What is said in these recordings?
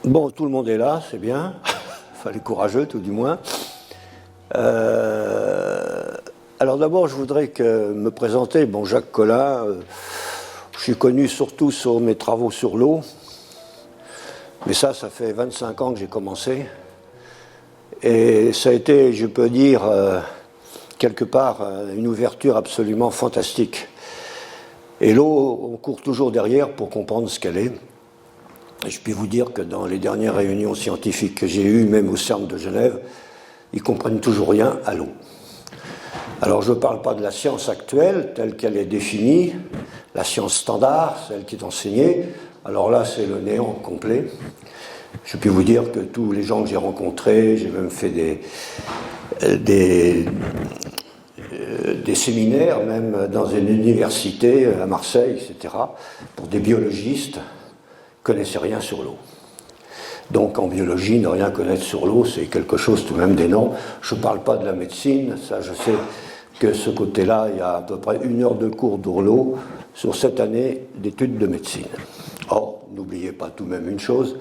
Bon, tout le monde est là, c'est bien. Enfin, les courageux, tout du moins. Alors d'abord, je voudrais me présenter. Bon, Jacques Collin, je suis connu surtout sur mes travaux sur l'eau. Mais ça fait 25 ans que j'ai commencé. Et ça a été, je peux dire, quelque part, une ouverture absolument fantastique. Et l'eau, on court toujours derrière pour comprendre ce qu'elle est. Et je puis vous dire que dans les dernières réunions scientifiques que j'ai eues, même au CERN de Genève, ils ne comprennent toujours rien à l'eau. Alors je ne parle pas de la science actuelle, telle qu'elle est définie, la science standard, celle qui est enseignée. Alors là, c'est le néant complet. Je puis vous dire que tous les gens que j'ai rencontrés, j'ai même fait des séminaires, même dans une université à Marseille, etc., pour des biologistes, ne connaissaient rien sur l'eau. Donc en biologie, ne rien connaître sur l'eau, c'est quelque chose tout de même d'énorme. Je ne parle pas de la médecine, ça je sais que ce côté-là, il y a à peu près 1 heure de cours d'Orlo sur 7 années d'études de médecine. Or, n'oubliez pas tout de même une chose,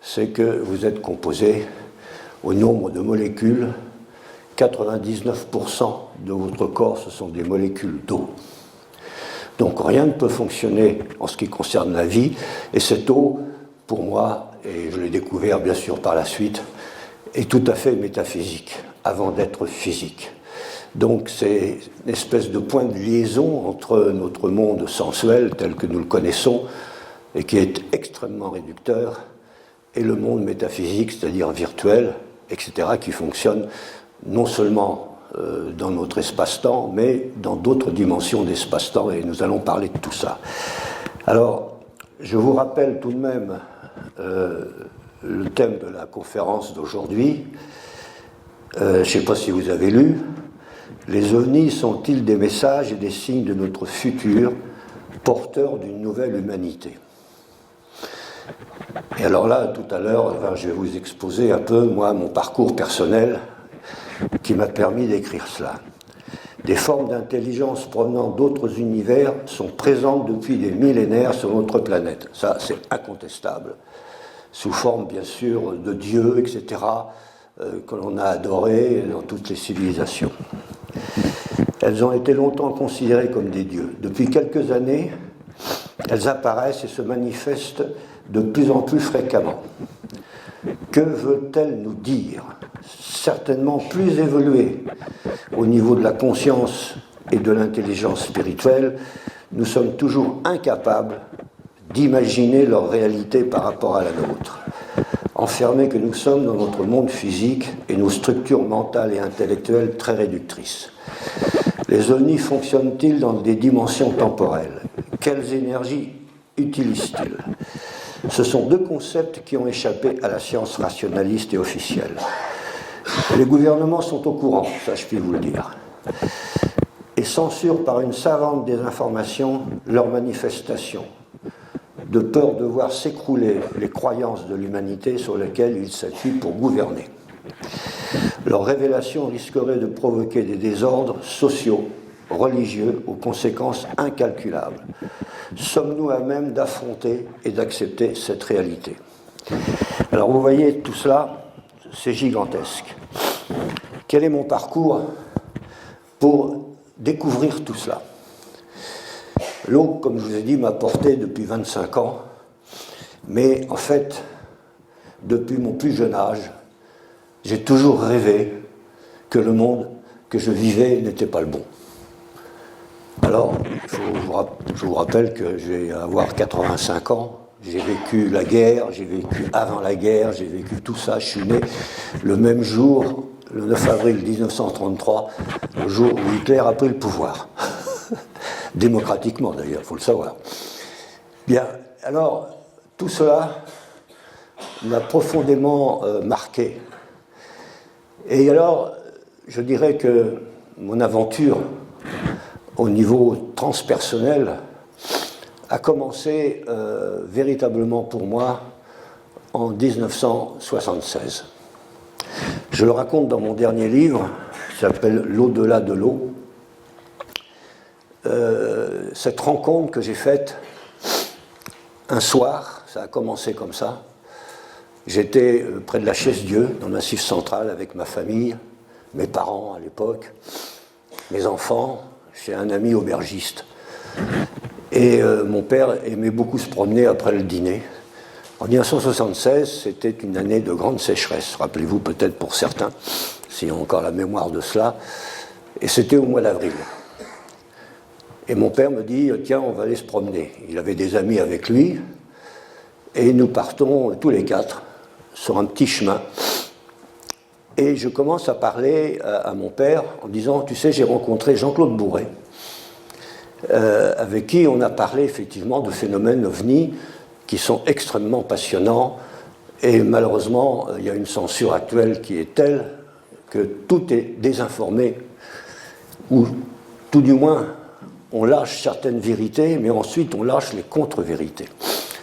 c'est que vous êtes composé au nombre de molécules, 99% de votre corps, ce sont des molécules d'eau. Donc rien ne peut fonctionner en ce qui concerne la vie, et cette eau, pour moi, et je l'ai découvert bien sûr par la suite, est tout à fait métaphysique, avant d'être physique. Donc c'est une espèce de point de liaison entre notre monde sensuel tel que nous le connaissons, et qui est extrêmement réducteur, et le monde métaphysique, c'est-à-dire virtuel, etc., qui fonctionne non seulement dans notre espace-temps, mais dans d'autres dimensions d'espace-temps, et nous allons parler de tout ça. Alors, je vous rappelle tout de même le thème de la conférence d'aujourd'hui. Je ne sais pas si vous avez lu. Les ovnis sont-ils des messages et des signes de notre futur, porteurs d'une nouvelle humanité? Et alors là, tout à l'heure, je vais vous exposer un peu, moi, mon parcours personnel qui m'a permis d'écrire cela. Des formes d'intelligence provenant d'autres univers sont présentes depuis des millénaires sur notre planète. Ça, c'est incontestable. Sous forme, bien sûr, de dieux, etc., que l'on a adorés dans toutes les civilisations. Elles ont été longtemps considérées comme des dieux. Depuis quelques années, elles apparaissent et se manifestent de plus en plus fréquemment. Que veulent-elles nous dire? Certainement plus évoluées au niveau de la conscience et de l'intelligence spirituelle, nous sommes toujours incapables d'imaginer leur réalité par rapport à la nôtre. Enfermés que nous sommes dans notre monde physique et nos structures mentales et intellectuelles très réductrices. Les ovnis fonctionnent-ils dans des dimensions temporelles? Quelles énergies utilisent-ils? Ce sont deux concepts qui ont échappé à la science rationaliste et officielle. Les gouvernements sont au courant, ça je puis vous le dire, et censurent par une savante désinformation leurs manifestations, de peur de voir s'écrouler les croyances de l'humanité sur lesquelles ils s'appuient pour gouverner. Leurs révélations risqueraient de provoquer des désordres sociaux, religieux, aux conséquences incalculables. Sommes-nous à même d'affronter et d'accepter cette réalité? Alors vous voyez, tout cela, c'est gigantesque. Quel est mon parcours pour découvrir tout cela? L'eau, comme je vous ai dit, m'a porté depuis 25 ans, mais en fait, depuis mon plus jeune âge, j'ai toujours rêvé que le monde que je vivais n'était pas le bon. Alors, je vous rappelle que je vais avoir 85 ans, j'ai vécu la guerre, j'ai vécu avant la guerre, j'ai vécu tout ça, je suis né le même jour, le 9 avril 1933, le jour où Hitler a pris le pouvoir. Démocratiquement d'ailleurs, il faut le savoir. Bien, alors, tout cela m'a profondément marqué. Et alors, je dirais que mon aventure au niveau transpersonnel a commencé véritablement pour moi en 1976. Je le raconte dans mon dernier livre, qui s'appelle L'au-delà de l'eau. Cette rencontre que j'ai faite un soir, ça a commencé comme ça, J'étais près de la Chaise-Dieu, dans le Massif central, avec ma famille, mes parents à l'époque, mes enfants, chez un ami aubergiste. Et mon père aimait beaucoup se promener après le dîner. En 1976, c'était une année de grande sécheresse, rappelez-vous peut-être pour certains, s'ils ont encore la mémoire de cela, et c'était au mois d'avril. Et mon père me dit, tiens, on va aller se promener. Il avait des amis avec lui, et nous partons tous les quatre sur un petit chemin. Et je commence à parler à mon père en disant, tu sais, j'ai rencontré Jean-Claude Bourret, avec qui on a parlé effectivement de phénomènes ovnis qui sont extrêmement passionnants, et malheureusement, il y a une censure actuelle qui est telle que tout est désinformé, ou tout du moins, on lâche certaines vérités, mais ensuite on lâche les contre-vérités,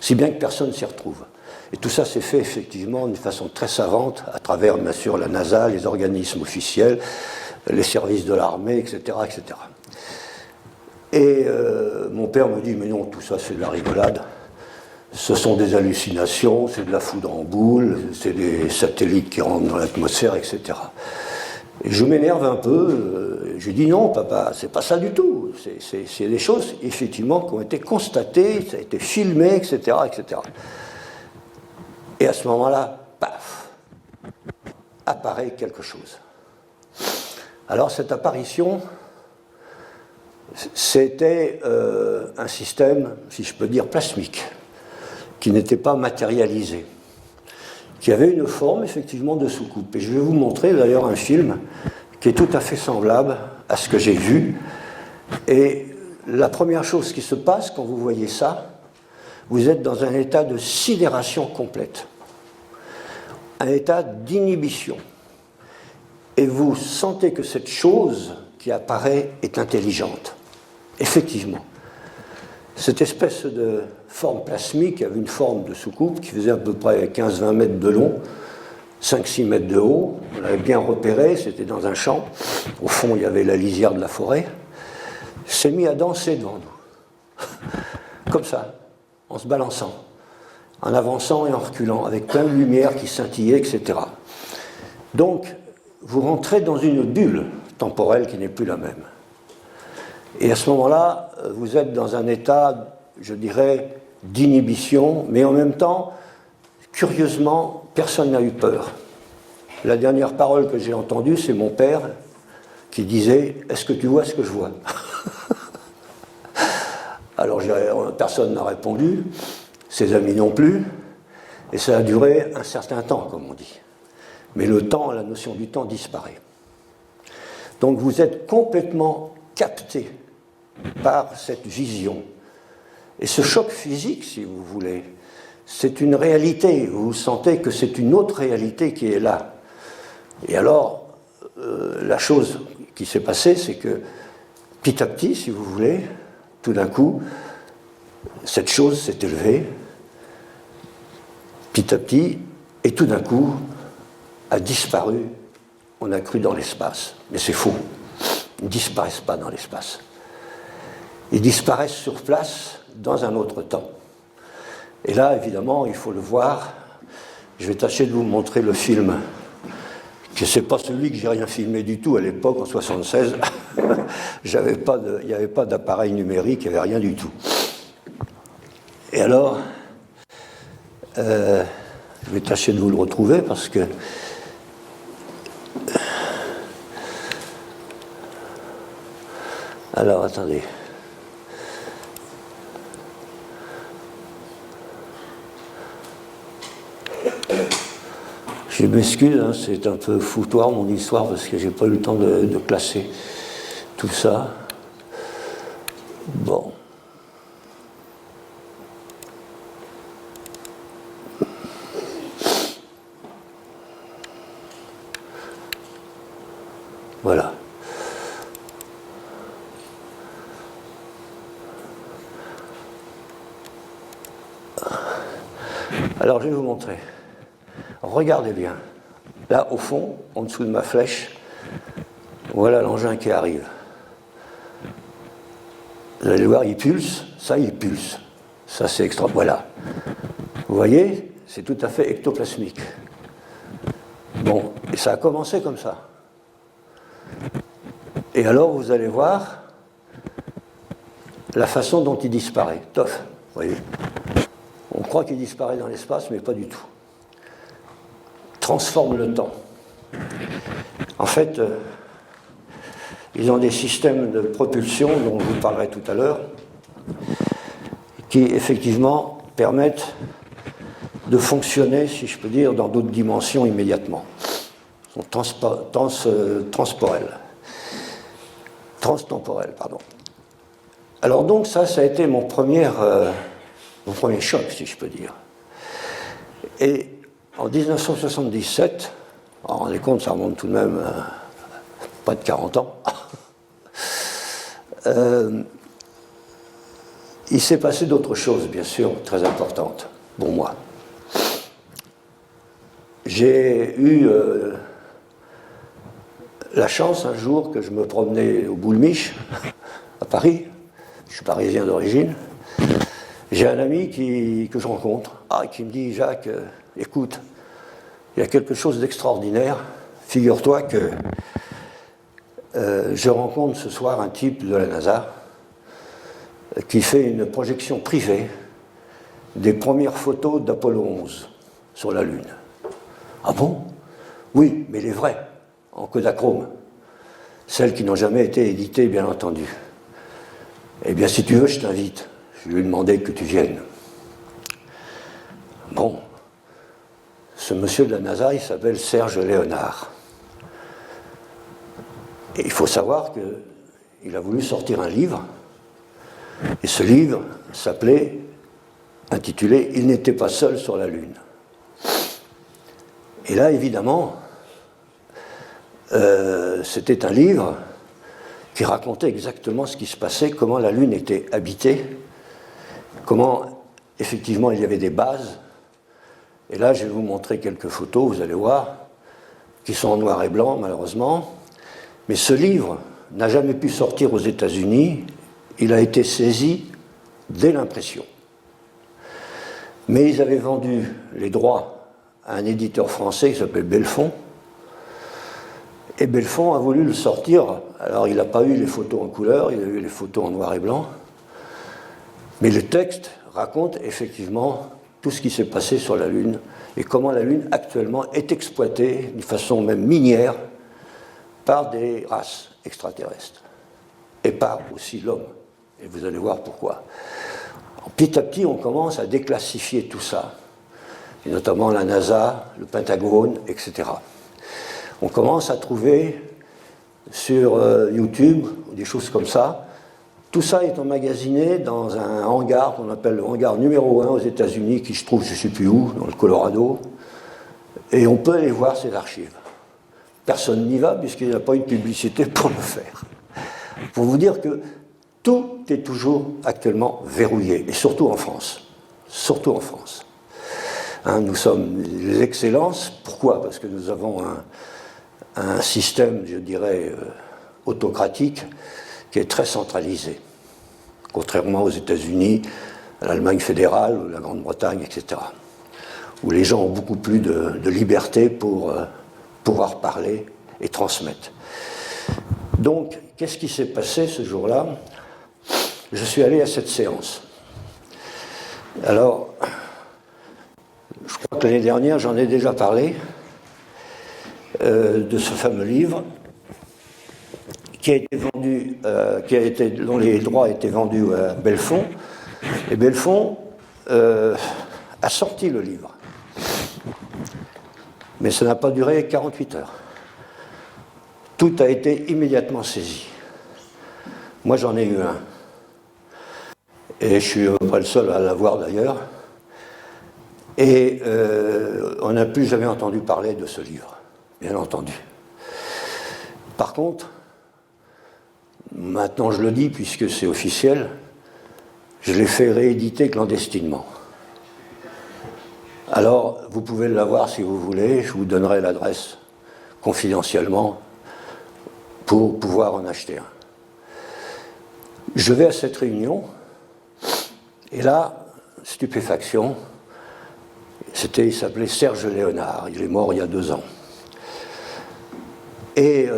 si bien que personne ne s'y retrouve. Et tout ça s'est fait effectivement d'une façon très savante, à travers bien sûr la NASA, les organismes officiels, les services de l'armée, etc., etc. Et mon père me dit, mais non, tout ça c'est de la rigolade. Ce sont des hallucinations, c'est de la foudre en boule, c'est des satellites qui rentrent dans l'atmosphère, etc. Et je m'énerve un peu, je dis non papa, c'est pas ça du tout, c'est des choses effectivement qui ont été constatées, ça a été filmé, etc., etc. Et à ce moment-là, paf, apparaît quelque chose. Alors cette apparition, c'était un système, si je peux dire, plasmique, qui n'était pas matérialisé, qui avait une forme effectivement de soucoupe. Et je vais vous montrer d'ailleurs un film qui est tout à fait semblable à ce que j'ai vu. Et la première chose qui se passe quand vous voyez ça, vous êtes dans un état de sidération complète, un état d'inhibition. Et vous sentez que cette chose qui apparaît est intelligente. Effectivement. Cette espèce de forme plasmique avait une forme de soucoupe qui faisait à peu près 15-20 mètres de long, 5-6 mètres de haut. On l'avait bien repéré, c'était dans un champ. Au fond, il y avait la lisière de la forêt. S'est mis à danser devant nous. Comme ça, en se balançant, en avançant et en reculant, avec plein de lumière qui scintillait, etc. Donc, vous rentrez dans une bulle temporelle qui n'est plus la même. Et à ce moment-là, vous êtes dans un état, je dirais, d'inhibition, mais en même temps, curieusement, personne n'a eu peur. La dernière parole que j'ai entendue, c'est mon père qui disait « Est-ce que tu vois ce que je vois ?» Alors personne n'a répondu, ses amis non plus, et ça a duré un certain temps, comme on dit. Mais le temps, la notion du temps disparaît. Donc vous êtes complètement capté par cette vision. Et ce choc physique, si vous voulez, c'est une réalité. Vous sentez que c'est une autre réalité qui est là. Et alors, la chose qui s'est passée, c'est que petit à petit, si vous voulez, tout d'un coup, cette chose s'est élevée, petit à petit, et tout d'un coup, a disparu. On a cru dans l'espace. Mais c'est faux. Ils ne disparaissent pas dans l'espace. Ils disparaissent sur place dans un autre temps. Et là, évidemment, il faut le voir. Je vais tâcher de vous montrer le film, que ce n'est pas celui que j'ai rien filmé du tout à l'époque, en 1976. Il n'y avait pas d'appareil numérique, il n'y avait rien du tout. Et alors, je vais tâcher de vous le retrouver parce que alors, attendez. Je m'excuse, hein, c'est un peu foutoir mon histoire parce que j'ai pas eu le temps de classer tout ça. Bon. Voilà. Alors je vais vous montrer. Regardez bien. Là, au fond, en dessous de ma flèche, voilà l'engin qui arrive. Vous allez voir, il pulse. Ça, il pulse. Ça, c'est extra. Voilà. Vous voyez, c'est tout à fait ectoplasmique. Bon, et ça a commencé comme ça. Et alors, vous allez voir la façon dont il disparaît. Tof, vous voyez. On croit qu'il disparaît dans l'espace, mais pas du tout. Transforme le temps. En fait, ils ont des systèmes de propulsion, dont je vous parlerai tout à l'heure, qui effectivement permettent de fonctionner, si je peux dire, dans d'autres dimensions immédiatement. Ils sont transtemporels, pardon. Alors donc ça a été mon premier choc, si je peux dire. Et en 1977, vous vous rendez compte, ça remonte tout de même pas de 40 ans, il s'est passé d'autres choses, bien sûr, très importantes pour moi. J'ai eu la chance un jour que je me promenais au Boulmiche, à Paris, je suis parisien d'origine, j'ai un ami que je rencontre, qui me dit « Jacques, écoute, il y a quelque chose d'extraordinaire, figure-toi que je rencontre ce soir un type de la NASA qui fait une projection privée des premières photos d'Apollo 11 sur la Lune. » Ah bon? Oui, mais les vraies, en Kodachrome. Celles qui n'ont jamais été éditées, bien entendu. Eh bien, si tu veux, je t'invite. Je lui ai demandé que tu viennes. Bon. Ce monsieur de la NASA, il s'appelle Serge Léonard. Et il faut savoir qu'il a voulu sortir un livre. Et ce livre s'appelait, intitulé « Il n'était pas seul sur la Lune ». Et là, évidemment, c'était un livre qui racontait exactement ce qui se passait, comment la Lune était habitée, comment, effectivement, il y avait des bases. Et là, je vais vous montrer quelques photos, vous allez voir, qui sont en noir et blanc, malheureusement. Mais ce livre n'a jamais pu sortir aux États-Unis. Il a été saisi dès l'impression. Mais ils avaient vendu les droits à un éditeur français qui s'appelle Belfond. Et Belfond a voulu le sortir. Alors, il n'a pas eu les photos en couleur, il a eu les photos en noir et blanc. Mais le texte raconte effectivement tout ce qui s'est passé sur la Lune et comment la Lune actuellement est exploitée d'une façon même minière par des races extraterrestres et par aussi l'homme. Et vous allez voir pourquoi. Petit à petit, on commence à déclassifier tout ça, et notamment la NASA, le Pentagone, etc. On commence à trouver sur YouTube, des choses comme ça. Tout ça est emmagasiné dans un hangar qu'on appelle le hangar numéro 1 aux États-Unis, qui se trouve je ne sais plus où, dans le Colorado. Et on peut aller voir ces archives. Personne n'y va puisqu'il n'y a pas eu de publicité pour le faire. Pour vous dire que tout est toujours actuellement verrouillé, et surtout en France. Surtout en France. Nous sommes les excellences. Pourquoi? Parce que nous avons un système, je dirais, autocratique, qui est très centralisé. Contrairement aux États-Unis, à l'Allemagne fédérale, ou la Grande-Bretagne, etc. Où les gens ont beaucoup plus de liberté pour pouvoir parler et transmettre. Donc, qu'est-ce qui s'est passé ce jour-là? Je suis allé à cette séance. Alors, je crois que l'année dernière, j'en ai déjà parlé, de ce fameux livre, qui a été vendu, dont les droits étaient vendus à Belfond. Et Belfond a sorti le livre. Mais ça n'a pas duré 48 heures. Tout a été immédiatement saisi. Moi, j'en ai eu un. Et je suis pas le seul à l'avoir d'ailleurs. Et on n'a plus jamais entendu parler de ce livre, bien entendu. Par contre, maintenant je le dis puisque c'est officiel, je l'ai fait rééditer clandestinement. Alors, vous pouvez l'avoir si vous voulez, je vous donnerai l'adresse confidentiellement pour pouvoir en acheter un. Je vais à cette réunion, et là, stupéfaction, Il s'appelait Serge Léonard, il est mort il y a 2 ans. Et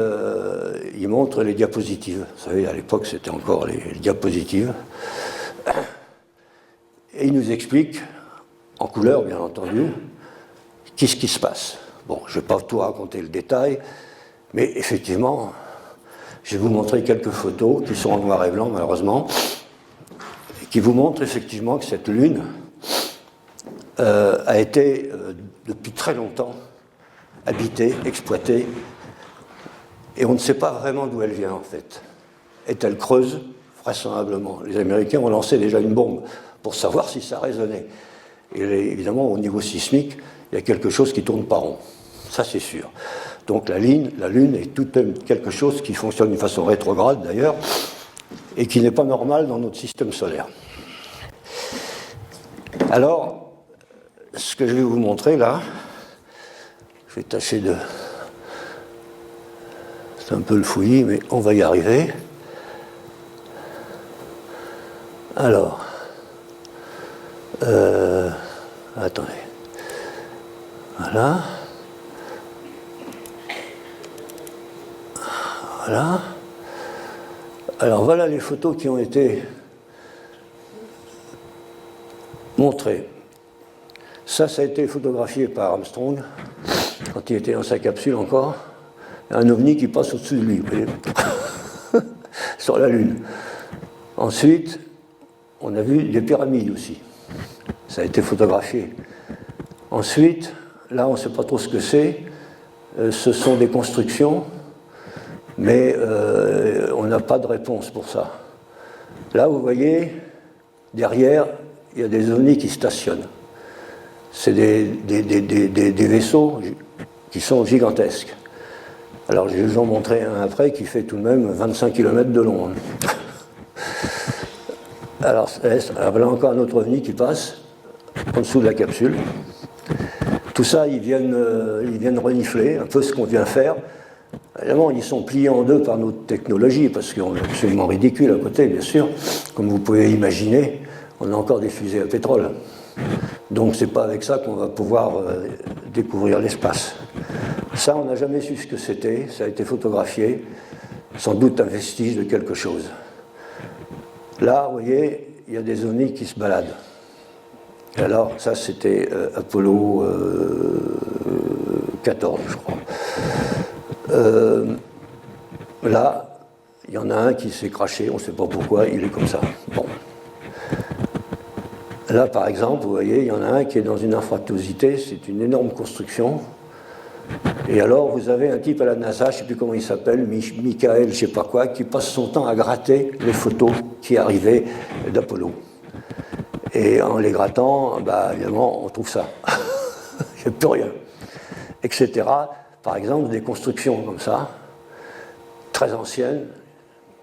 il montre les diapositives. Vous savez, à l'époque, c'était encore les diapositives. Et il nous explique, en couleur bien entendu, qu'est-ce qui se passe. Bon, je ne vais pas tout raconter le détail, mais effectivement, je vais vous montrer quelques photos qui sont en noir et blanc, malheureusement, qui vous montrent effectivement que cette lune a été, depuis très longtemps, habitée, exploitée, et on ne sait pas vraiment d'où elle vient, en fait. Est-elle creuse? Vraisemblablement. Les Américains ont lancé déjà une bombe pour savoir si ça résonnait. Et évidemment, au niveau sismique, il y a quelque chose qui ne tourne pas rond. Ça, c'est sûr. Donc la Lune est tout quelque chose qui fonctionne d'une façon rétrograde, d'ailleurs, et qui n'est pas normal dans notre système solaire. Alors, ce que je vais vous montrer là, je vais tâcher de... C'est un peu le fouillis, mais on va y arriver. Alors, attendez. Voilà. Voilà. Alors voilà les photos qui ont été montrées. Ça a été photographié par Armstrong, quand il était dans sa capsule encore. Un ovni qui passe au-dessus de lui, vous voyez, sur la Lune. Ensuite, on a vu des pyramides aussi. Ça a été photographié. Ensuite, là, on ne sait pas trop ce que c'est. Ce sont des constructions, mais on n'a pas de réponse pour ça. Là, vous voyez, derrière, il y a des ovnis qui stationnent. C'est des vaisseaux qui sont gigantesques. Alors, je vais vous en montrer un après qui fait tout de même 25 km de long. Alors voilà encore un autre ovni qui passe en dessous de la capsule. Tout ça, ils viennent renifler un peu ce qu'on vient faire. Évidemment, ils sont pliés en deux par notre technologie, parce qu'on est absolument ridicule à côté, bien sûr. Comme vous pouvez imaginer, on a encore des fusées à pétrole. Donc, c'est pas avec ça qu'on va pouvoir découvrir l'espace. Ça, on n'a jamais su ce que c'était. Ça a été photographié. Sans doute un vestige de quelque chose. Là, vous voyez, il y a des ovnis qui se baladent. Et alors, ça, c'était Apollo 14, je crois. Là, il y en a un qui s'est craché, on ne sait pas pourquoi, il est comme ça. Bon. Là, par exemple, vous voyez, il y en a un qui est dans une anfractuosité, c'est une énorme construction. Et alors, vous avez un type à la NASA, je ne sais plus comment il s'appelle, Michael, je ne sais pas quoi, qui passe son temps à gratter les photos qui arrivaient d'Apollo. Et en les grattant, bah, évidemment, on trouve ça. Il n'y a plus rien. Etc. Par exemple, des constructions comme ça, très anciennes,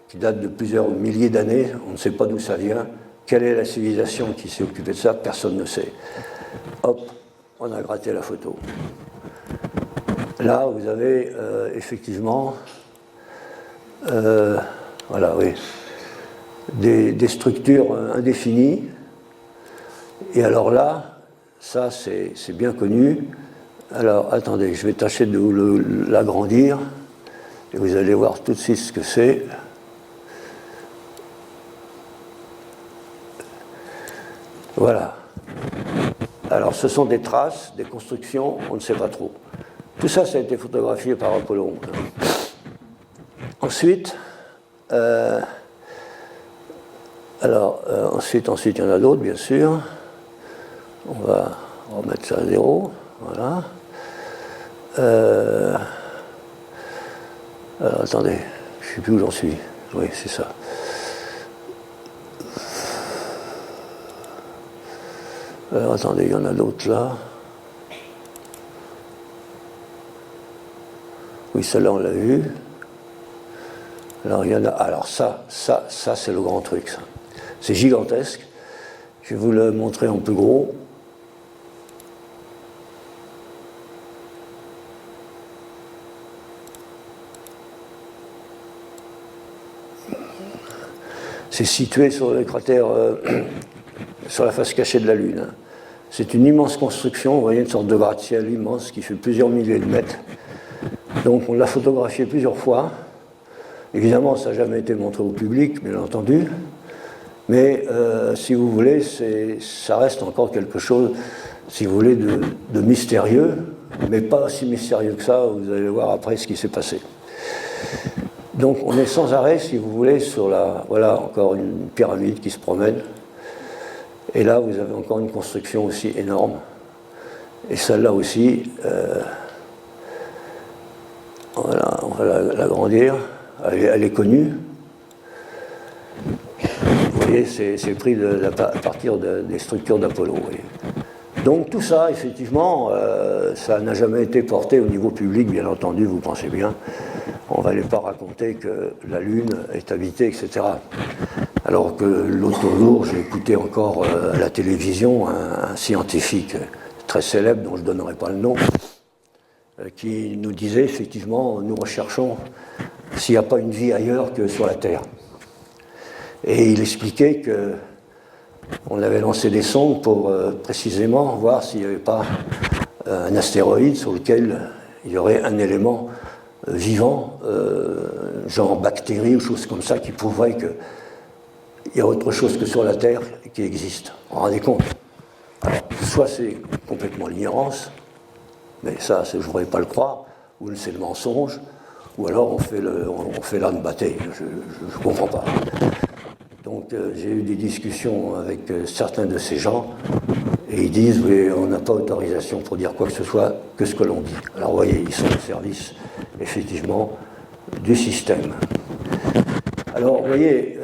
qui datent de plusieurs milliers d'années, on ne sait pas d'où ça vient. Quelle est la civilisation qui s'est occupée de ça? Personne ne sait. Hop, on a gratté la photo. Là, vous avez effectivement, voilà, oui, des structures indéfinies. Et alors là, ça, c'est bien connu. Alors, attendez, je vais tâcher de l'agrandir. Et vous allez voir tout de suite ce que c'est. Voilà. Alors, ce sont des traces, des constructions, on ne sait pas trop. Tout ça, ça a été photographié par Apollo 11. Ensuite, ensuite, il y en a d'autres, bien sûr. On va remettre ça à 0. Voilà. Alors, attendez, je ne sais plus où j'en suis. Oui, c'est ça. Alors, attendez, il y en a d'autres là. Oui, celle-là, on l'a vu. Alors, il y en a. Alors, ça c'est le grand truc, ça. C'est gigantesque. Je vais vous le montrer en plus gros. C'est situé sur le cratère, sur la face cachée de la Lune. C'est une immense construction, vous voyez, une sorte de gratte-ciel immense qui fait plusieurs milliers de mètres. Donc on l'a photographié plusieurs fois. Évidemment, ça n'a jamais été montré au public, bien entendu. Mais si vous voulez, ça reste encore quelque chose, si vous voulez, de mystérieux, mais pas si mystérieux que ça, vous allez voir après ce qui s'est passé. Donc on est sans arrêt, si vous voulez, sur la... Voilà, encore une pyramide qui se promène. Et là, vous avez encore une construction aussi énorme. Et celle-là aussi, voilà, on va l'agrandir. Elle est connue. Vous voyez, c'est pris à partir des structures d'Apollo. Donc tout ça, effectivement, ça n'a jamais été porté au niveau public, bien entendu, vous pensez bien. On ne va pas raconter que la Lune est habitée, etc. Alors que l'autre jour, j'ai écouté encore à la télévision un scientifique très célèbre, dont je ne donnerai pas le nom, qui nous disait, effectivement, nous recherchons s'il n'y a pas une vie ailleurs que sur la Terre. Et il expliquait qu'on avait lancé des sondes pour précisément voir s'il n'y avait pas un astéroïde sur lequel il y aurait un élément vivant, genre bactéries ou choses comme ça, qui prouveraient qu'il y a autre chose que sur la Terre qui existe. Vous vous rendez compte? Alors, soit c'est complètement l'ignorance, mais ça, je ne voudrais pas le croire, ou c'est le mensonge, ou alors on fait l'âne batté. Je ne comprends pas. Donc j'ai eu des discussions avec certains de ces gens, et ils disent oui, on n'a pas autorisation pour dire quoi que ce soit que ce que l'on dit. Alors vous voyez, ils sont au service, effectivement, du système. Alors vous voyez,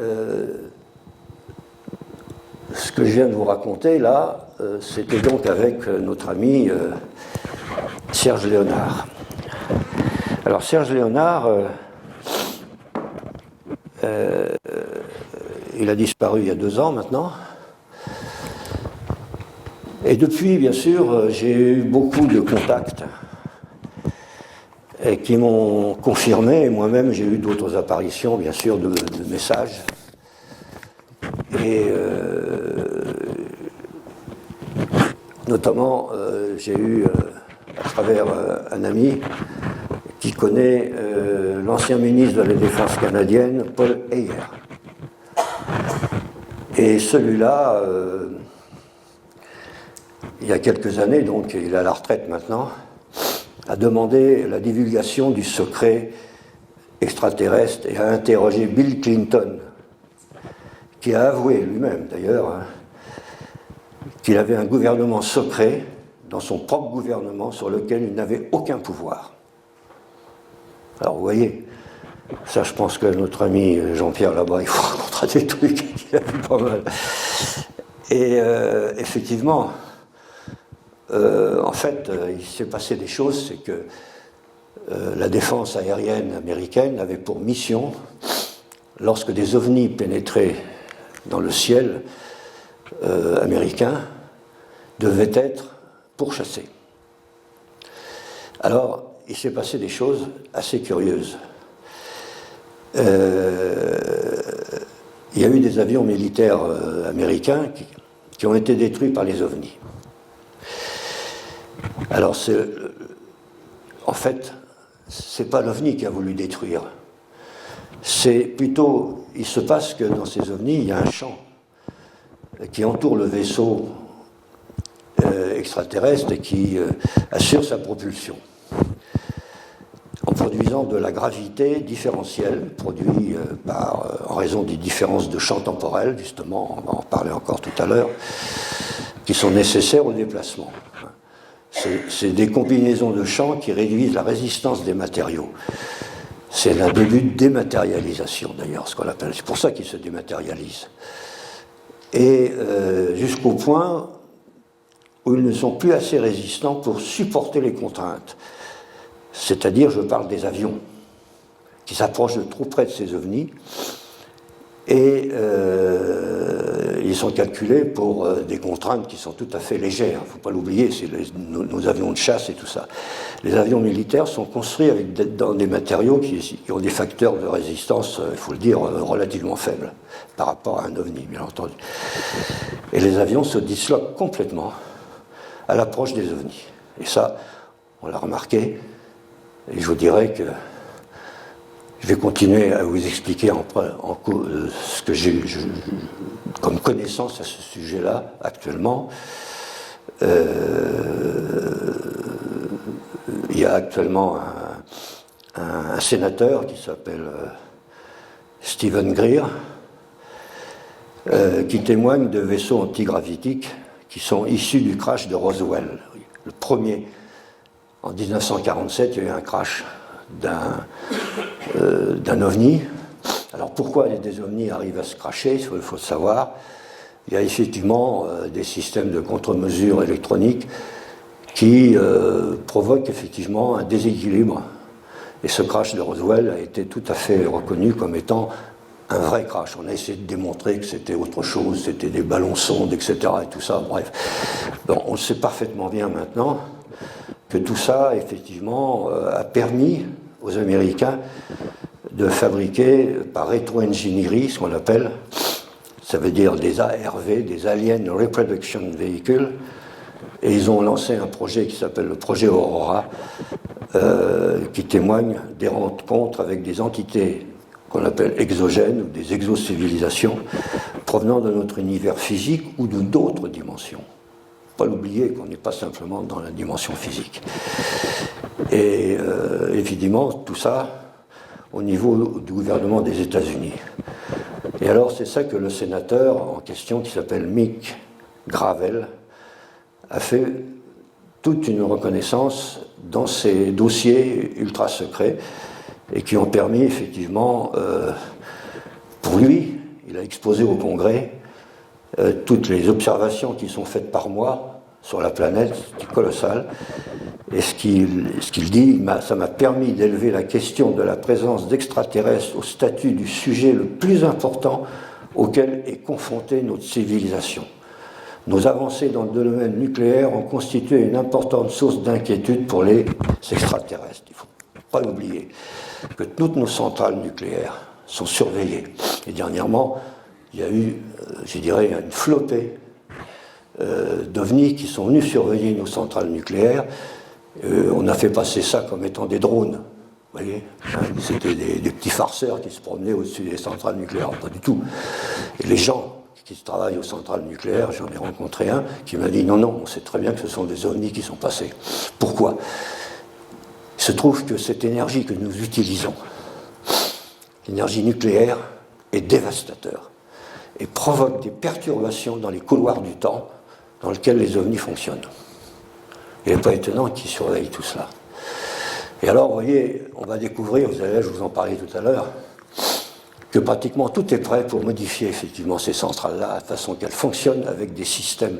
ce que je viens de vous raconter là, c'était donc avec notre ami Serge Léonard. Alors Serge Léonard, il a disparu il y a 2 ans maintenant. Et depuis, bien sûr, j'ai eu beaucoup de contacts et qui m'ont confirmé, et moi-même j'ai eu d'autres apparitions, bien sûr, de messages. Et notamment, j'ai eu, à travers un ami qui connaît l'ancien ministre de la Défense canadienne, Paul Heyer. Et celui-là, il y a quelques années, donc il est à la retraite maintenant, a demandé la divulgation du secret extraterrestre et a interrogé Bill Clinton, qui a avoué lui-même d'ailleurs qu'il avait un gouvernement secret dans son propre gouvernement sur lequel il n'avait aucun pouvoir. Alors vous voyez, ça je pense que notre ami Jean-Pierre là-bas, il faut raconter des trucs qu'il a vu pas mal. Et effectivement, en fait, il s'est passé des choses, c'est que la défense aérienne américaine avait pour mission, lorsque des ovnis pénétraient dans le ciel américain, devaient être pourchassés. Alors, il s'est passé des choses assez curieuses. Il y a eu des avions militaires américains qui ont été détruits par les ovnis. Alors, en fait, c'est pas l'OVNI qui a voulu détruire. C'est plutôt, il se passe que dans ces ovnis, il y a un champ qui entoure le vaisseau extraterrestre et qui assure sa propulsion, en produisant de la gravité différentielle, produite en raison des différences de champ temporel, justement, on va en parler encore tout à l'heure, qui sont nécessaires au déplacement. C'est des combinaisons de champs qui réduisent la résistance des matériaux. C'est un début de dématérialisation, d'ailleurs, ce qu'on appelle. C'est pour ça qu'ils se dématérialisent. Et jusqu'au point où ils ne sont plus assez résistants pour supporter les contraintes. C'est-à-dire, je parle des avions, qui s'approchent de trop près de ces ovnis, et ils sont calculés pour des contraintes qui sont tout à fait légères. Il ne faut pas l'oublier, c'est nos avions de chasse et tout ça. Les avions militaires sont construits dans des matériaux qui ont des facteurs de résistance, il faut le dire, relativement faibles par rapport à un ovni, bien entendu. Et les avions se disloquent complètement à l'approche des ovnis. Et ça, on l'a remarqué, et je vous dirais que je vais continuer à vous expliquer ce que j'ai comme connaissance à ce sujet-là actuellement. Il y a actuellement un sénateur qui s'appelle Stephen Greer, qui témoigne de vaisseaux antigravitiques qui sont issus du crash de Roswell. Le premier, en 1947, il y a eu un crash d'un ovni. Alors pourquoi des ovnis arrivent à se crasher, il faut le savoir. Il y a effectivement des systèmes de contre-mesure électroniques qui provoquent effectivement un déséquilibre. Et ce crash de Roswell a été tout à fait reconnu comme étant un vrai crash. On a essayé de démontrer que c'était autre chose, c'était des ballons sondes, etc. et tout ça, bref. Bon, on le sait parfaitement bien maintenant que tout ça, effectivement, a permis aux Américains de fabriquer par rétro-ingénierie, ce qu'on appelle, ça veut dire des ARV, des Alien Reproduction Vehicles, et ils ont lancé un projet qui s'appelle le projet Aurora, qui témoigne des rencontres avec des entités qu'on appelle exogènes, ou des exocivilisations, provenant de notre univers physique ou de d'autres dimensions. Pas l'oublier qu'on n'est pas simplement dans la dimension physique. Et évidemment, tout ça au niveau du gouvernement des États-Unis. Et alors, c'est ça que le sénateur en question, qui s'appelle Mick Gravel, a fait toute une reconnaissance dans ces dossiers ultra secrets et qui ont permis effectivement, pour lui, il a exposé au Congrès toutes les observations qui sont faites par moi sur la planète, c'est colossal. Et ce qu'il dit, ça m'a permis d'élever la question de la présence d'extraterrestres au statut du sujet le plus important auquel est confrontée notre civilisation. Nos avancées dans le domaine nucléaire ont constitué une importante source d'inquiétude pour les extraterrestres. Il ne faut pas l'oublier que toutes nos centrales nucléaires sont surveillées. Et dernièrement, il y a eu, je dirais, une flopée d'ovnis qui sont venus surveiller nos centrales nucléaires. On a fait passer ça comme étant des drones. Vous voyez, c'était des petits farceurs qui se promenaient au-dessus des centrales nucléaires. Pas du tout. Et les gens qui travaillent aux centrales nucléaires, j'en ai rencontré un qui m'a dit non, on sait très bien que ce sont des ovnis qui sont passés. Pourquoi ? Il se trouve que cette énergie que nous utilisons, l'énergie nucléaire, est dévastateur et provoque des perturbations dans les couloirs du temps dans lesquels les ovnis fonctionnent. Il n'est pas étonnant qu'ils surveillent tout cela. Et alors, vous voyez, on va découvrir, je vous en parlais tout à l'heure, que pratiquement tout est prêt pour modifier effectivement ces centrales-là, de façon qu'elles fonctionnent avec des systèmes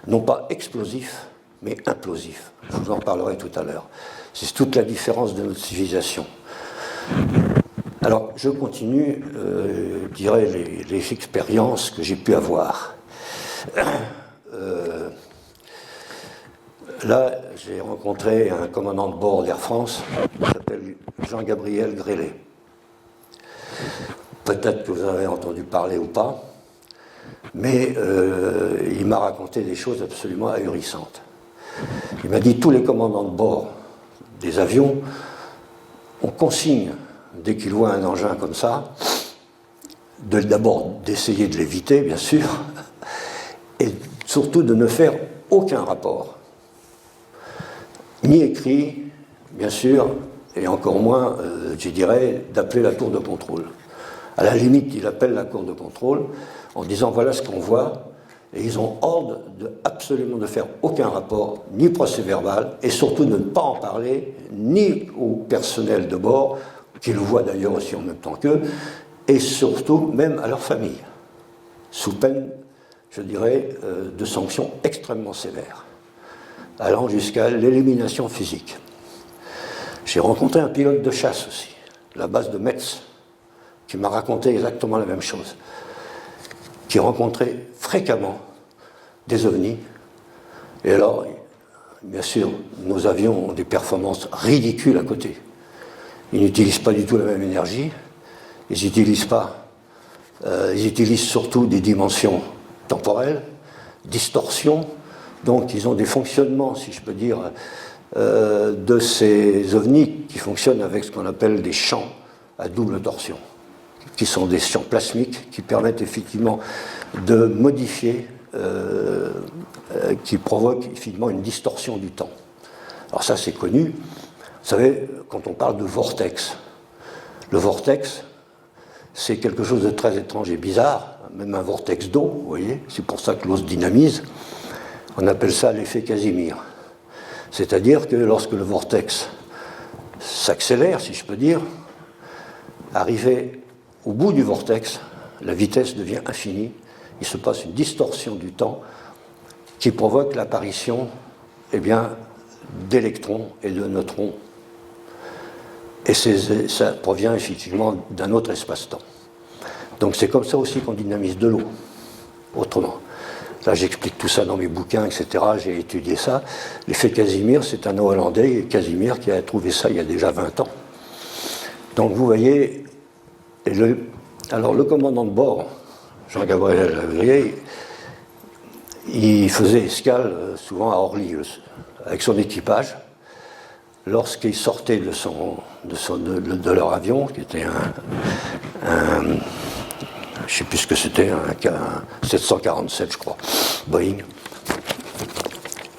non pas explosifs, mais implosifs. Je vous en parlerai tout à l'heure. C'est toute la différence de notre civilisation. Alors, je continue, je dirais, les expériences que j'ai pu avoir. Là, j'ai rencontré un commandant de bord d'Air France qui s'appelle Jean-Gabriel Grélé. Peut-être que vous en avez entendu parler ou pas, mais il m'a raconté des choses absolument ahurissantes. Il m'a dit tous les commandants de bord des avions, on consigne, dès qu'ils voient un engin comme ça, d'abord d'essayer de l'éviter, bien sûr, et surtout de ne faire aucun rapport. Ni écrit, bien sûr, et encore moins, je dirais, d'appeler la tour de contrôle. À la limite, il appelle la tour de contrôle en disant voilà ce qu'on voit, et ils ont ordre absolument de faire aucun rapport, ni procès-verbal, et surtout de ne pas en parler, ni au personnel de bord, qui le voit d'ailleurs aussi en même temps qu'eux, et surtout même à leur famille, sous peine, je dirais, de sanctions extrêmement sévères, allant jusqu'à l'élimination physique. J'ai rencontré un pilote de chasse aussi, la base de Metz, qui m'a raconté exactement la même chose, qui rencontrait fréquemment des ovnis. Et alors, bien sûr, nos avions ont des performances ridicules à côté. Ils n'utilisent pas du tout la même énergie, ils utilisent surtout des dimensions temporelles, distorsion, Donc ils ont des fonctionnements, si je peux dire, de ces ovnis qui fonctionnent avec ce qu'on appelle des champs à double torsion, qui sont des champs plasmiques qui permettent effectivement de modifier, qui provoquent effectivement une distorsion du temps. Alors ça c'est connu. Vous savez, quand on parle de vortex, le vortex, c'est quelque chose de très étrange et bizarre, même un vortex d'eau, vous voyez, c'est pour ça que l'eau se dynamise. On appelle ça l'effet Casimir. C'est-à-dire que lorsque le vortex s'accélère, si je peux dire, arrivé au bout du vortex, la vitesse devient infinie, il se passe une distorsion du temps qui provoque l'apparition, eh bien, d'électrons et de neutrons. Et ça provient effectivement d'un autre espace-temps. Donc c'est comme ça aussi qu'on dynamise de l'eau, autrement. Là j'explique tout ça dans mes bouquins, etc. J'ai étudié ça. L'effet Casimir, c'est un Hollandais, Casimir, qui a trouvé ça il y a déjà 20 ans. Donc vous voyez, alors le commandant de bord, Jean-Gabriel Lavrier, il faisait escale souvent à Orly avec son équipage. Lorsqu'ils sortaient de leur avion, qui était je ne sais plus ce que c'était, un 747 je crois, Boeing,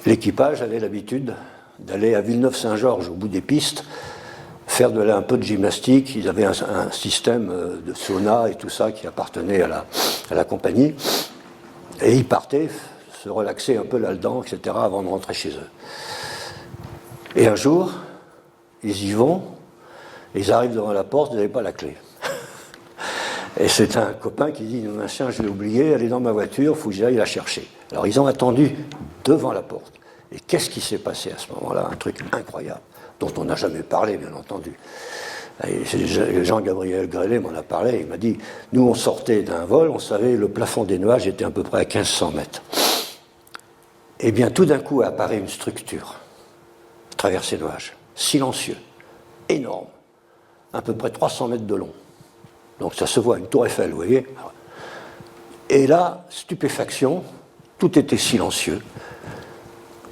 l'équipage avait l'habitude d'aller à Villeneuve-Saint-Georges au bout des pistes, faire un peu de gymnastique. Ils avaient un système de sauna et tout ça qui appartenait à la compagnie, et ils partaient se relaxer un peu là-dedans, etc., avant de rentrer chez eux. Et un jour, ils y vont, ils arrivent devant la porte, ils n'avaient pas la clé. Et c'est un copain qui dit, machin, je l'ai oublié, elle est dans ma voiture, il faut que j'aille la chercher. Alors ils ont attendu devant la porte. Et qu'est-ce qui s'est passé à ce moment-là? Un truc incroyable, dont on n'a jamais parlé, bien entendu. Et Jean-Gabriel Grellet m'en a parlé, il m'a dit, nous on sortait d'un vol, on savait le plafond des nuages était à peu près à 1500 mètres. Et bien tout d'un coup apparaît une structure, à travers ces nuages, silencieux, énorme, à peu près 300 mètres de long. Donc ça se voit, une tour Eiffel, vous voyez. Et là, stupéfaction, tout était silencieux.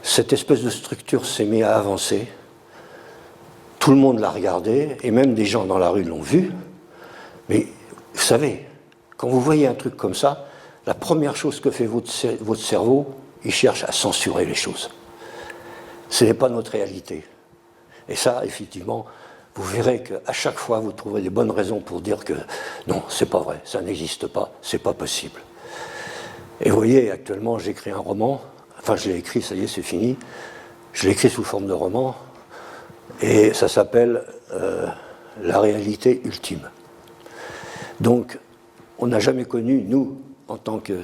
Cette espèce de structure s'est mise à avancer. Tout le monde l'a regardé, et même des gens dans la rue l'ont vu. Mais vous savez, quand vous voyez un truc comme ça, la première chose que fait votre cerveau, il cherche à censurer les choses. Ce n'est pas notre réalité. Et ça, effectivement, vous verrez qu'à chaque fois, vous trouverez des bonnes raisons pour dire que non, c'est pas vrai, ça n'existe pas, c'est pas possible. Et vous voyez, actuellement, j'écris un roman, enfin je l'ai écrit, ça y est, c'est fini, je l'ai écrit sous forme de roman, et ça s'appelle La réalité ultime. Donc, on n'a jamais connu, nous, en tant que,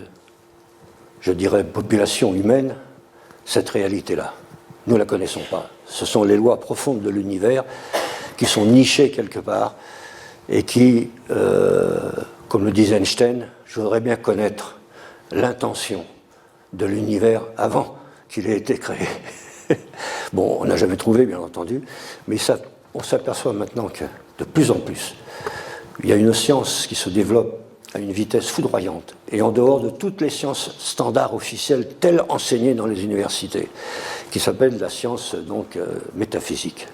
je dirais, population humaine, cette réalité-là. Nous ne la connaissons pas. Ce sont les lois profondes de l'univers qui sont nichées quelque part et qui, comme le disait Einstein, je voudrais bien connaître l'intention de l'univers avant qu'il ait été créé. Bon, on n'a jamais trouvé, bien entendu, mais ça, on s'aperçoit maintenant que de plus en plus, il y a une science qui se développe à une vitesse foudroyante, et en dehors de toutes les sciences standards officielles telles enseignées dans les universités, qui s'appelle la science donc métaphysique.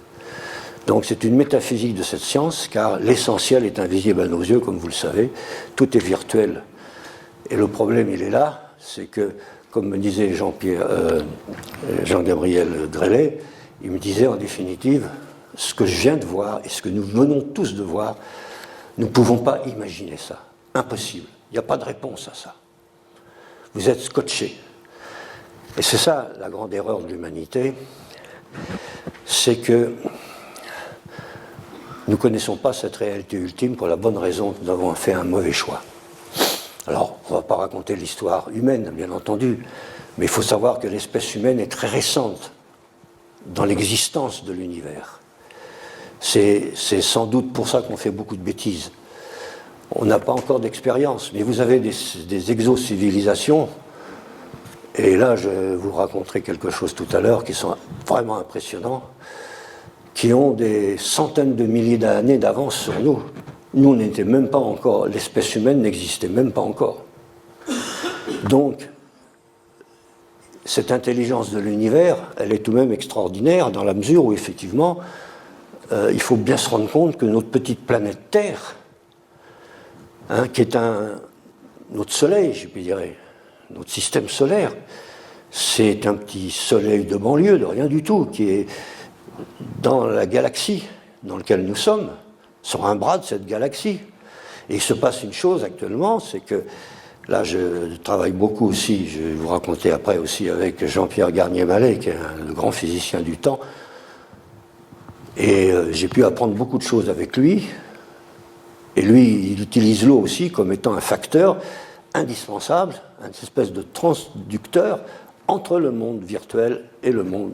Donc c'est une métaphysique de cette science, car l'essentiel est invisible à nos yeux, comme vous le savez, tout est virtuel. Et le problème, il est là, c'est que, comme me disait Jean-Gabriel Grellet, il me disait en définitive, ce que je viens de voir et ce que nous venons tous de voir, nous ne pouvons pas imaginer ça. Impossible. Il n'y a pas de réponse à ça. Vous êtes scotché. Et c'est ça la grande erreur de l'humanité, c'est que nous ne connaissons pas cette réalité ultime pour la bonne raison que nous avons fait un mauvais choix. Alors, on ne va pas raconter l'histoire humaine, bien entendu, mais il faut savoir que l'espèce humaine est très récente dans l'existence de l'univers. C'est sans doute pour ça qu'on fait beaucoup de bêtises. On n'a pas encore d'expérience, mais vous avez des exocivilisations, et là je vous raconterai quelque chose tout à l'heure qui sont vraiment impressionnants, qui ont des centaines de milliers d'années d'avance sur nous. Nous, on n'était même pas encore, l'espèce humaine n'existait même pas encore. Donc, cette intelligence de l'univers, elle est tout de même extraordinaire dans la mesure où, effectivement, il faut bien se rendre compte que notre petite planète Terre, hein, qui est notre soleil, je dirais, notre système solaire, c'est un petit soleil de banlieue, de rien du tout, qui est dans la galaxie dans laquelle nous sommes, sur un bras de cette galaxie. Et il se passe une chose actuellement, c'est que là, je travaille beaucoup aussi, je vais vous raconter après aussi avec Jean-Pierre Garnier-Mallet, qui est le grand physicien du temps, et j'ai pu apprendre beaucoup de choses avec lui. Et lui, il utilise l'eau aussi comme étant un facteur indispensable, une espèce de transducteur entre le monde virtuel et le monde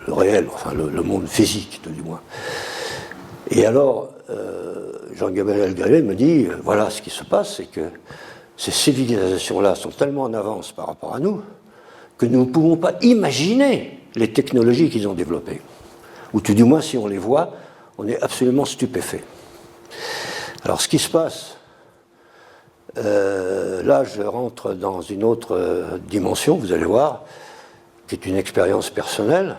réel, enfin le monde physique, du moins. Et alors, Jean-Gabriel Gallet me dit, voilà, ce qui se passe, c'est que ces civilisations-là sont tellement en avance par rapport à nous que nous ne pouvons pas imaginer les technologies qu'ils ont développées. Ou tout du moins, si on les voit, on est absolument stupéfait. Alors, ce qui se passe, là, je rentre dans une autre dimension, vous allez voir, qui est une expérience personnelle,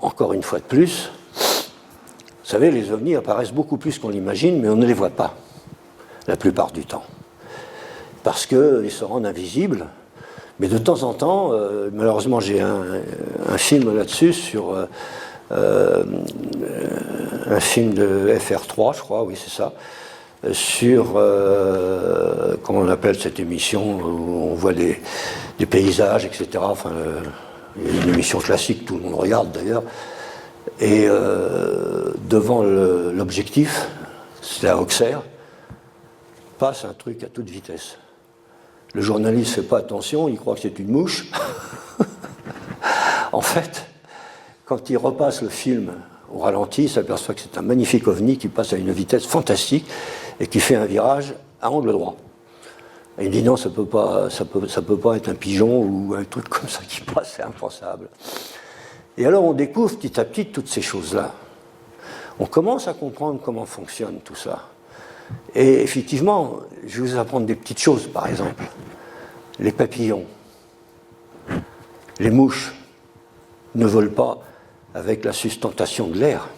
encore une fois de plus. Vous savez, les ovnis apparaissent beaucoup plus qu'on l'imagine, mais on ne les voit pas, la plupart du temps. Parce qu'ils se rendent invisibles. Mais de temps en temps, malheureusement, j'ai un film là-dessus sur un film de FR3, je crois, oui, c'est ça, sur, comment on appelle cette émission, où on voit des paysages, etc. Enfin, une émission classique, tout le monde regarde d'ailleurs. Et devant l'objectif, c'est à Auxerre, passe un truc à toute vitesse. Le journaliste ne fait pas attention, il croit que c'est une mouche. En fait, quand il repasse le film au ralenti, il s'aperçoit que c'est un magnifique ovni qui passe à une vitesse fantastique et qui fait un virage à angle droit. Et il dit non, ça peut pas être un pigeon ou un truc comme ça qui passe, c'est impensable. Et alors on découvre petit à petit toutes ces choses-là. On commence à comprendre comment fonctionne tout ça. Et effectivement, je vais vous apprendre des petites choses, par exemple. Les papillons, les mouches ne volent pas avec la sustentation de l'air.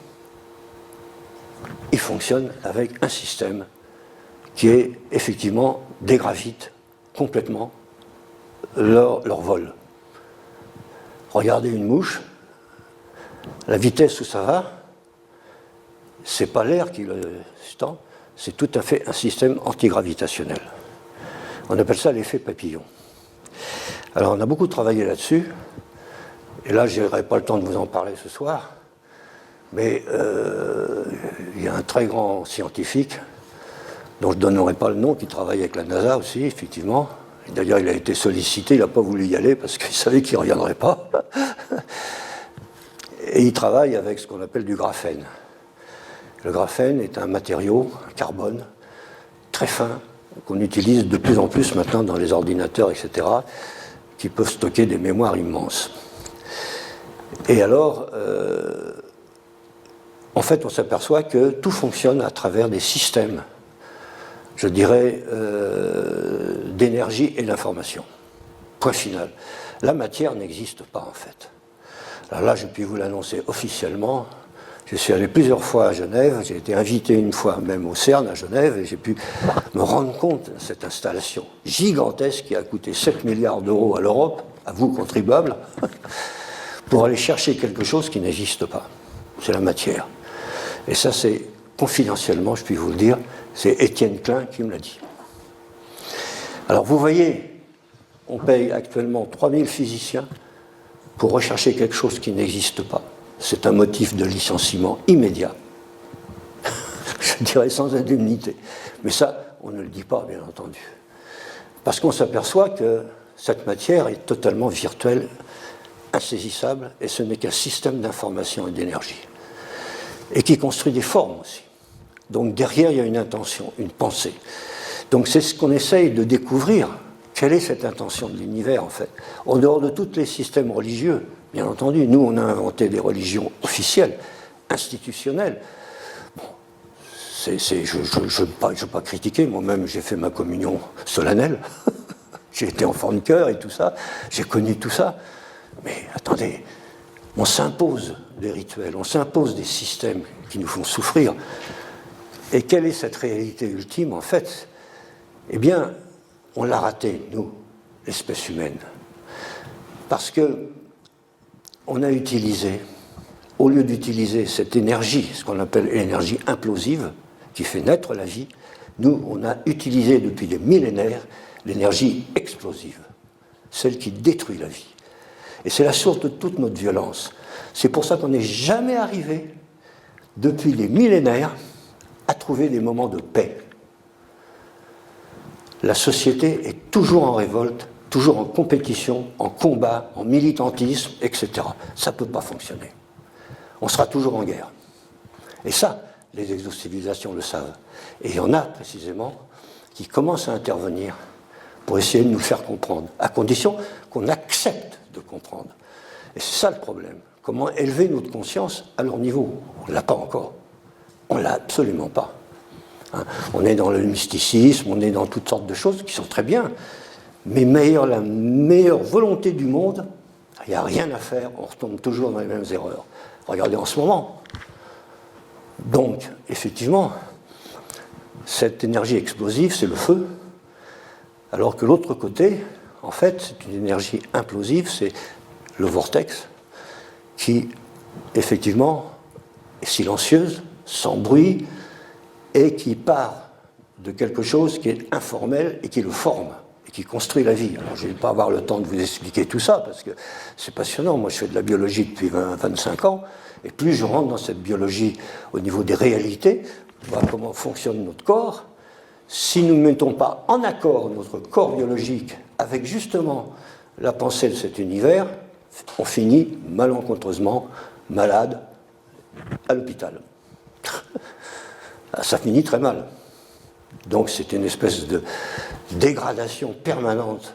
Ils fonctionnent avec un système qui est effectivement dégravite complètement leur vol. Regardez une mouche, la vitesse où ça va, c'est pas l'air qui le sustente, c'est tout à fait un système antigravitationnel. On appelle ça l'effet papillon. Alors on a beaucoup travaillé là-dessus, et là je n'aurai pas le temps de vous en parler ce soir, mais il y a un très grand scientifique, dont je ne donnerai pas le nom, qui travaille avec la NASA aussi, effectivement. D'ailleurs, il a été sollicité, il n'a pas voulu y aller parce qu'il savait qu'il ne reviendrait pas. Et il travaille avec ce qu'on appelle du graphène. Le graphène est un matériau, un carbone, très fin, qu'on utilise de plus en plus maintenant dans les ordinateurs, etc., qui peuvent stocker des mémoires immenses. Et alors, en fait, on s'aperçoit que tout fonctionne à travers des systèmes, je dirais, d'énergie et d'information. Point final. La matière n'existe pas, en fait. Alors là, je puis vous l'annoncer officiellement. Je suis allé plusieurs fois à Genève, j'ai été invité une fois même au CERN à Genève, et j'ai pu me rendre compte de cette installation gigantesque qui a coûté 7 milliards d'euros à l'Europe, à vous contribuables, pour aller chercher quelque chose qui n'existe pas. C'est la matière. Et ça, c'est confidentiellement, je puis vous le dire, c'est Étienne Klein qui me l'a dit. Alors vous voyez, on paye actuellement 3000 physiciens pour rechercher quelque chose qui n'existe pas. C'est un motif de licenciement immédiat. Je dirais sans indemnité. Mais ça, on ne le dit pas, bien entendu. Parce qu'on s'aperçoit que cette matière est totalement virtuelle, insaisissable, et ce n'est qu'un système d'information et d'énergie. Et qui construit des formes aussi. Donc derrière, il y a une intention, une pensée. Donc c'est ce qu'on essaye de découvrir. Quelle est cette intention de l'univers, en fait? En dehors de tous les systèmes religieux, bien entendu. Nous, on a inventé des religions officielles, institutionnelles. Bon, je ne veux pas critiquer. Moi-même, j'ai fait ma communion solennelle. J'ai été enfant de chœur et tout ça, j'ai connu tout ça. Mais attendez, on s'impose des rituels, on s'impose des systèmes qui nous font souffrir. Et quelle est cette réalité ultime, en fait? Eh bien, on l'a raté, nous, l'espèce humaine. Parce que on a utilisé, au lieu d'utiliser cette énergie, ce qu'on appelle l'énergie implosive, qui fait naître la vie, nous, on a utilisé depuis des millénaires l'énergie explosive, celle qui détruit la vie. Et c'est la source de toute notre violence. C'est pour ça qu'on n'est jamais arrivé, depuis des millénaires, à trouver des moments de paix. La société est toujours en révolte, toujours en compétition, en combat, en militantisme, etc. Ça ne peut pas fonctionner. On sera toujours en guerre. Et ça, les exocivilisations le savent. Et il y en a, précisément, qui commencent à intervenir pour essayer de nous faire comprendre, à condition qu'on accepte de comprendre. Et c'est ça le problème. Comment élever notre conscience à leur niveau? On ne l'a pas encore. On ne l'a absolument pas. Hein, on est dans le mysticisme, on est dans toutes sortes de choses qui sont très bien, mais la meilleure volonté du monde, il n'y a rien à faire, on retombe toujours dans les mêmes erreurs. Regardez en ce moment. Donc, effectivement, cette énergie explosive, c'est le feu, alors que l'autre côté, en fait, c'est une énergie implosive, c'est le vortex, qui, effectivement, est silencieuse, sans bruit, et qui part de quelque chose qui est informel et qui le forme, et qui construit la vie. Alors, je ne vais pas avoir le temps de vous expliquer tout ça, parce que c'est passionnant. Moi, je fais de la biologie depuis 25 ans, et plus je rentre dans cette biologie au niveau des réalités, voir comment fonctionne notre corps, si nous ne mettons pas en accord notre corps biologique avec justement la pensée de cet univers, on finit malencontreusement malade à l'hôpital. Ça finit très mal. Donc c'est une espèce de dégradation permanente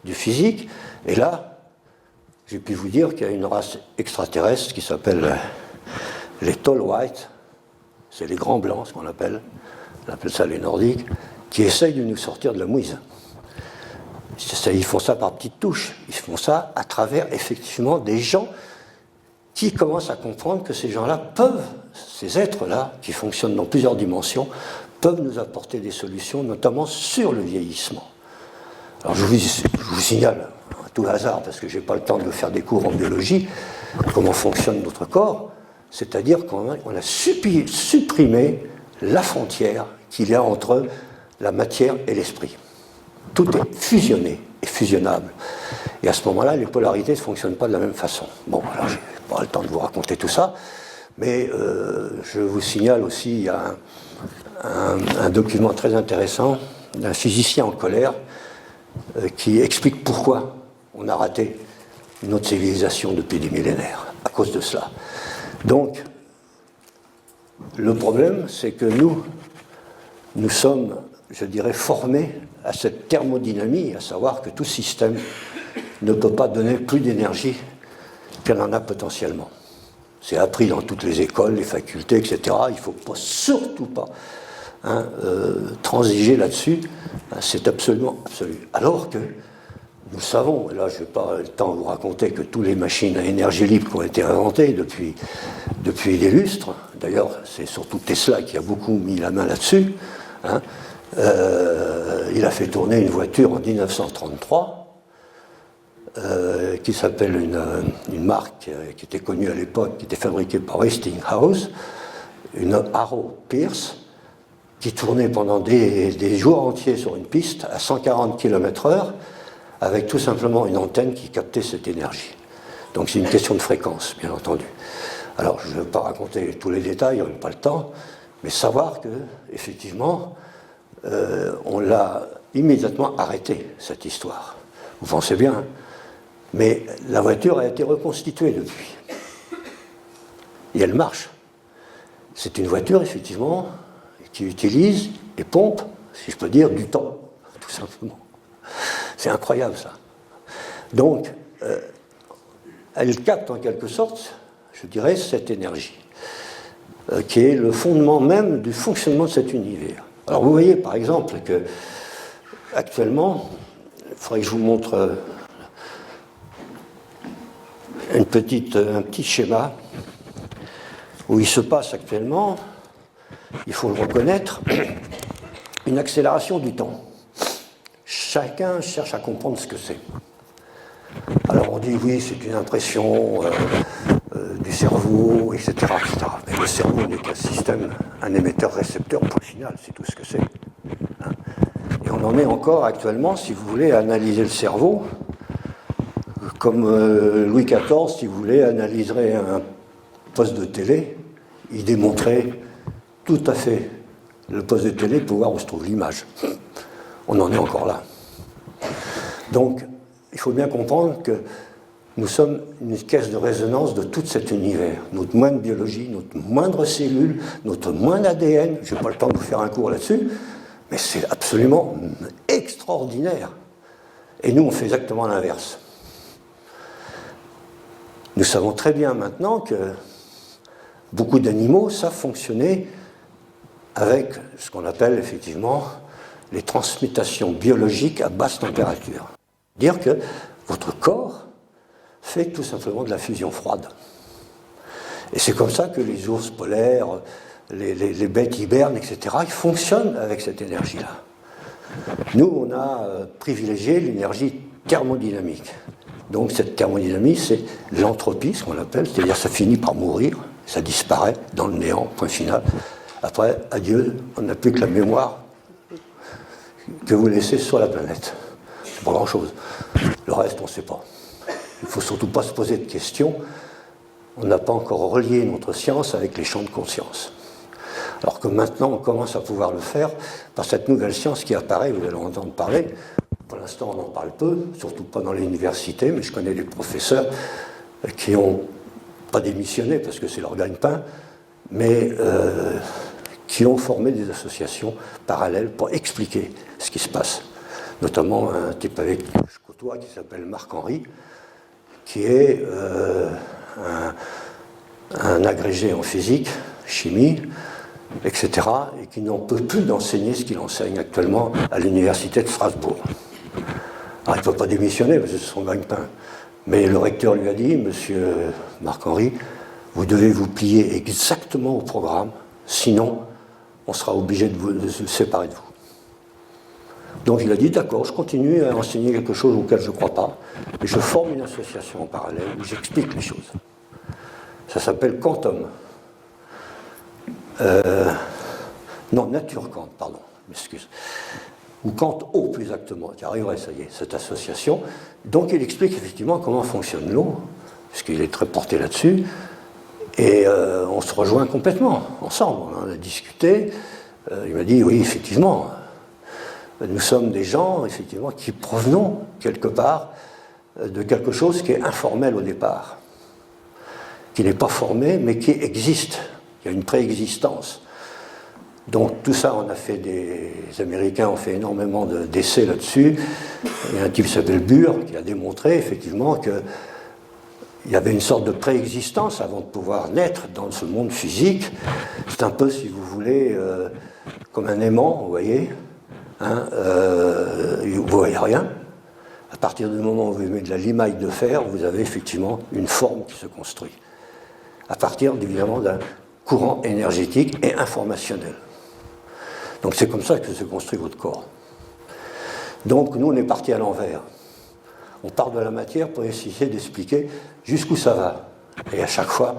du physique. Et là, j'ai pu vous dire qu'il y a une race extraterrestre qui s'appelle les Tall Whites, c'est les grands blancs, ce qu'on appelle, on appelle ça les nordiques, qui essayent de nous sortir de la mouise. Ils font ça par petites touches, ils font ça à travers effectivement des gens qui commencent à comprendre que ces gens-là peuvent, ces êtres-là, qui fonctionnent dans plusieurs dimensions, peuvent nous apporter des solutions, notamment sur le vieillissement. Alors je vous signale, à tout hasard, parce que je n'ai pas le temps de vous faire des cours en biologie, comment fonctionne notre corps, c'est-à-dire qu'on a supprimé la frontière qu'il y a entre la matière et l'esprit. Tout est fusionné et fusionnable. Et à ce moment-là, les polarités ne fonctionnent pas de la même façon. Bon, alors, je n'ai pas le temps de vous raconter tout ça, mais je vous signale aussi, il y a un document très intéressant d'un physicien en colère qui explique pourquoi on a raté notre civilisation depuis des millénaires, à cause de cela. Donc, le problème, c'est que nous sommes, je dirais, formés à cette thermodynamie, à savoir que tout système ne peut pas donner plus d'énergie qu'elle en a potentiellement. C'est appris dans toutes les écoles, les facultés, etc. Il ne faut pas, surtout pas transiger là-dessus. C'est absolument absolu. Alors que nous savons, et là je n'ai pas le temps de vous raconter que toutes les machines à énergie libre qui ont été inventées depuis des lustres, d'ailleurs c'est surtout Tesla qui a beaucoup mis la main là-dessus, il a fait tourner une voiture en 1933 qui s'appelle une marque qui était connue à l'époque, qui était fabriquée par Westinghouse, une Arrow Pierce, qui tournait pendant des jours entiers sur une piste à 140 km/h, avec tout simplement une antenne qui captait cette énergie. Donc c'est une question de fréquence, bien entendu. Alors je ne vais pas raconter tous les détails, on n'a pas le temps, mais savoir que, effectivement, on l'a immédiatement arrêté, cette histoire. Vous pensez bien, mais la voiture a été reconstituée depuis. Et elle marche. C'est une voiture, effectivement, qui utilise et pompe, si je peux dire, du temps, tout simplement. C'est incroyable, ça. Donc, elle capte en quelque sorte, je dirais, cette énergie, qui est le fondement même du fonctionnement de cet univers. Alors, vous voyez, par exemple, que actuellement, faudrait que je vous montre un petit schéma où il se passe actuellement, il faut le reconnaître, une accélération du temps. Chacun cherche à comprendre ce que c'est. Alors on dit oui, c'est une impression du cerveau, etc., etc. Mais le cerveau n'est qu'un système, un émetteur-récepteur, point final, c'est tout ce que c'est. Hein. Et on en est encore actuellement, si vous voulez, à analyser le cerveau, comme Louis XIV, si vous voulez, analyserait un poste de télé, il démontrait tout à fait le poste de télé pour voir où se trouve l'image. On en est encore là. Donc, il faut bien comprendre que nous sommes une caisse de résonance de tout cet univers. Notre moindre biologie, notre moindre cellule, notre moindre ADN, je n'ai pas le temps de vous faire un cours là-dessus, mais c'est absolument extraordinaire. Et nous, on fait exactement l'inverse. Nous savons très bien maintenant que beaucoup d'animaux savent fonctionner avec ce qu'on appelle effectivement les transmutations biologiques à basse température. Dire que votre corps fait tout simplement de la fusion froide. Et c'est comme ça que les ours polaires, les bêtes hibernent, etc., ils fonctionnent avec cette énergie-là. Nous, on a privilégié l'énergie thermodynamique. Donc cette thermodynamie, c'est l'entropie, ce qu'on appelle, c'est-à-dire ça finit par mourir, ça disparaît dans le néant, point final. Après, adieu, on n'a plus que la mémoire que vous laissez sur la planète. C'est pas grand-chose. Le reste, on ne sait pas. Il ne faut surtout pas se poser de questions. On n'a pas encore relié notre science avec les champs de conscience. Alors que maintenant, on commence à pouvoir le faire par cette nouvelle science qui apparaît, vous allez en entendre parler. Pour l'instant, on en parle peu, surtout pas dans l'université, mais je connais des professeurs qui n'ont pas démissionné parce que c'est leur gagne-pain, mais qui ont formé des associations parallèles pour expliquer ce qui se passe. Notamment un type avec qui je côtoie qui s'appelle Marc-Henri, qui est un agrégé en physique, chimie, etc., et qui n'en peut plus d'enseigner ce qu'il enseigne actuellement à l'université de Strasbourg. Alors, il ne peut pas démissionner parce que c'est son gagne-pain. Mais le recteur lui a dit, monsieur Marc-Henri, vous devez vous plier exactement au programme, sinon on sera obligé de se séparer de vous. Donc il a dit, d'accord, je continue à enseigner quelque chose auquel je ne crois pas, et je forme une association en parallèle où j'explique les choses. Ça s'appelle Quantum. Non, Nature Quant, pardon, m'excuse. Ou Quant O, plus exactement. J'y arriverai, ça y est, cette association. Donc il explique effectivement comment fonctionne l'eau, puisqu'il est très porté là-dessus, et on se rejoint complètement, ensemble. On en a discuté. Il m'a dit, oui, effectivement, nous sommes des gens, effectivement, qui provenons, quelque part, de quelque chose qui est informel au départ, qui n'est pas formé, mais qui existe. Il y a une préexistence. Donc tout ça, on a fait les Américains ont fait énormément d'essais là-dessus. Il y a un type qui s'appelle Burr qui a démontré effectivement qu'il y avait une sorte de préexistence avant de pouvoir naître dans ce monde physique. C'est un peu, si vous voulez, comme un aimant, vous voyez. Hein, vous ne voyez rien. À partir du moment où vous mettez de la limaille de fer, vous avez effectivement une forme qui se construit. À partir, évidemment, d'un courant énergétique et informationnel. Donc c'est comme ça que se construit votre corps. Donc nous, on est parti à l'envers. On part de la matière pour essayer d'expliquer jusqu'où ça va. Et à chaque fois,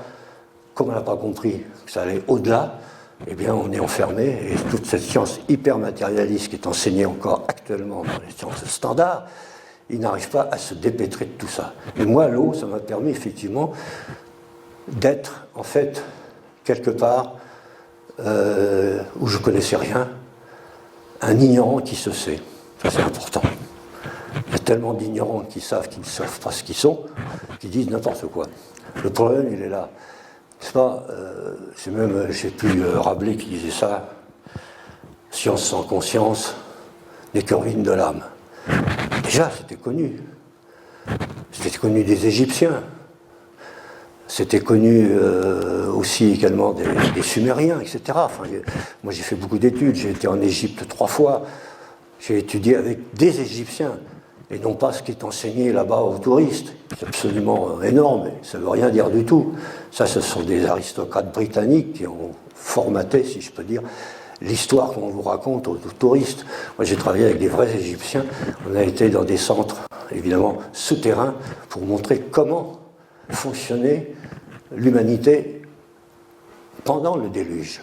comme on n'a pas compris que ça allait au-delà, eh bien on est enfermé. Et toute cette science hyper matérialiste qui est enseignée encore actuellement dans les sciences standards, ils n'arrivent pas à se dépêtrer de tout ça. Et moi, l'eau, ça m'a permis effectivement d'être, en fait, quelque part où je ne connaissais rien, un ignorant qui se sait. Ça, c'est important. Il y a tellement d'ignorants qui savent qu'ils ne savent pas ce qu'ils sont, qui disent n'importe quoi. Le problème, il est là. C'est pas, c'est même, j'ai plus Rabelais qui disait ça, science sans conscience n'est que ruine de l'âme. Déjà, c'était connu. C'était connu des Égyptiens. C'était connu aussi également des Sumériens, etc. Enfin, moi, j'ai fait beaucoup d'études. J'ai été en Égypte 3 fois. J'ai étudié avec des Égyptiens et non pas ce qui est enseigné là-bas aux touristes. C'est absolument énorme, ça ne veut rien dire du tout. Ça, ce sont des aristocrates britanniques qui ont formaté, si je peux dire, l'histoire qu'on vous raconte aux touristes. Moi, j'ai travaillé avec des vrais Égyptiens. On a été dans des centres, évidemment, souterrains, pour montrer comment fonctionnait l'humanité pendant le déluge,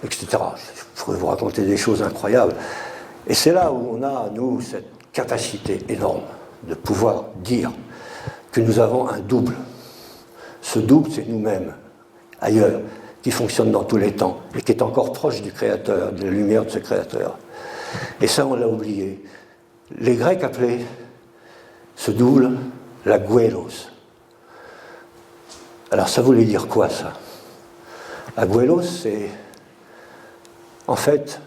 etc. Je pourrais vous raconter des choses incroyables. Et c'est là où on a, nous, cette capacité énorme de pouvoir dire que nous avons un double. Ce double, c'est nous-mêmes, ailleurs, qui fonctionne dans tous les temps et qui est encore proche du Créateur, de la lumière de ce Créateur. Et ça, on l'a oublié. Les Grecs appelaient ce double la Gouelos. Alors ça voulait dire quoi, ça? La Gouelos, c'est en fait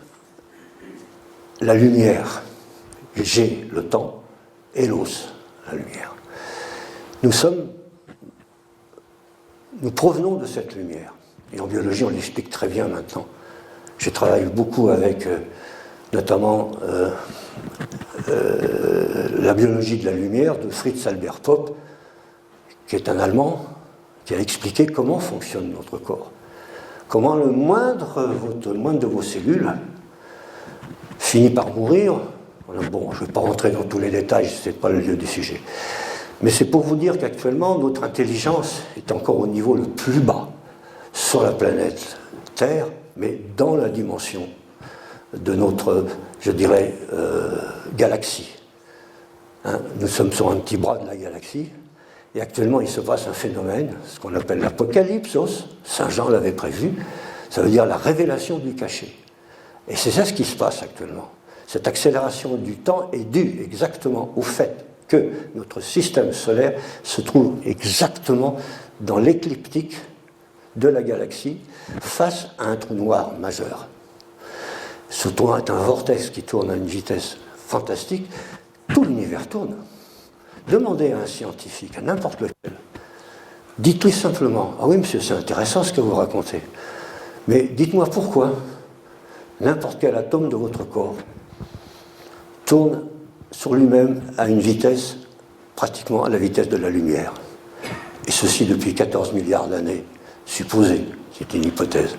la lumière. G, le temps, Elos, la lumière. Nous provenons de cette lumière. Et en biologie, on l'explique très bien maintenant. Je travaille beaucoup avec, notamment, la biologie de la lumière de Fritz Albert Popp, qui est un Allemand, qui a expliqué comment fonctionne notre corps. Comment le moindre de vos cellules finit par mourir. Bon, je ne vais pas rentrer dans tous les détails, ce n'est pas le lieu du sujet. Mais c'est pour vous dire qu'actuellement, notre intelligence est encore au niveau le plus bas sur la planète Terre, mais dans la dimension de notre, je dirais, galaxie. Hein, nous sommes sur un petit bras de la galaxie, et actuellement, il se passe un phénomène, ce qu'on appelle l'apocalypsos, Saint Jean l'avait prévu, ça veut dire la révélation du cachet. Et c'est ça ce qui se passe actuellement. Cette accélération du temps est due exactement au fait que notre système solaire se trouve exactement dans l'écliptique de la galaxie face à un trou noir majeur. Ce trou noir est un vortex qui tourne à une vitesse fantastique. Tout l'univers tourne. Demandez à un scientifique, à n'importe lequel, dites-lui simplement, ah oui monsieur, c'est intéressant ce que vous racontez, mais dites-moi pourquoi n'importe quel atome de votre corps tourne sur lui-même à une vitesse pratiquement à la vitesse de la lumière. Et ceci depuis 14 milliards d'années, supposé, c'est une hypothèse.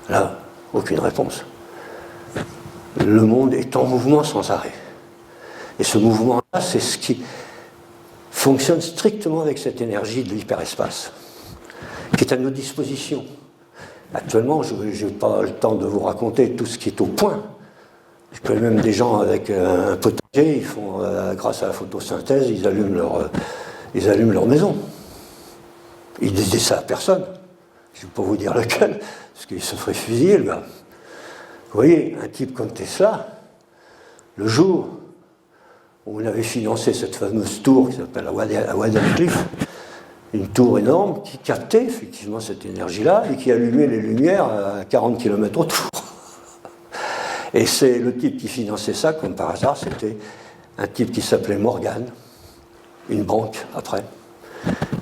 Là, aucune réponse. Le monde est en mouvement sans arrêt. Et ce mouvement-là, c'est ce qui fonctionne strictement avec cette énergie de l'hyperespace, qui est à nos dispositions. Actuellement, je n'ai pas le temps de vous raconter tout ce qui est au point. Je connais même des gens avec un potager, ils font, grâce à la photosynthèse, ils allument leur maison. Ils disaient ça à personne. Je ne vais pas vous dire lequel, parce qu'il se ferait fusiller, le gars. Vous voyez, un type comme Tesla, le jour où on avait financé cette fameuse tour qui s'appelle la Wardenclyffe, une tour énorme qui captait effectivement cette énergie-là et qui allumait les lumières à 40 km autour. Et c'est le type qui finançait ça, comme par hasard, c'était un type qui s'appelait Morgan, une banque après.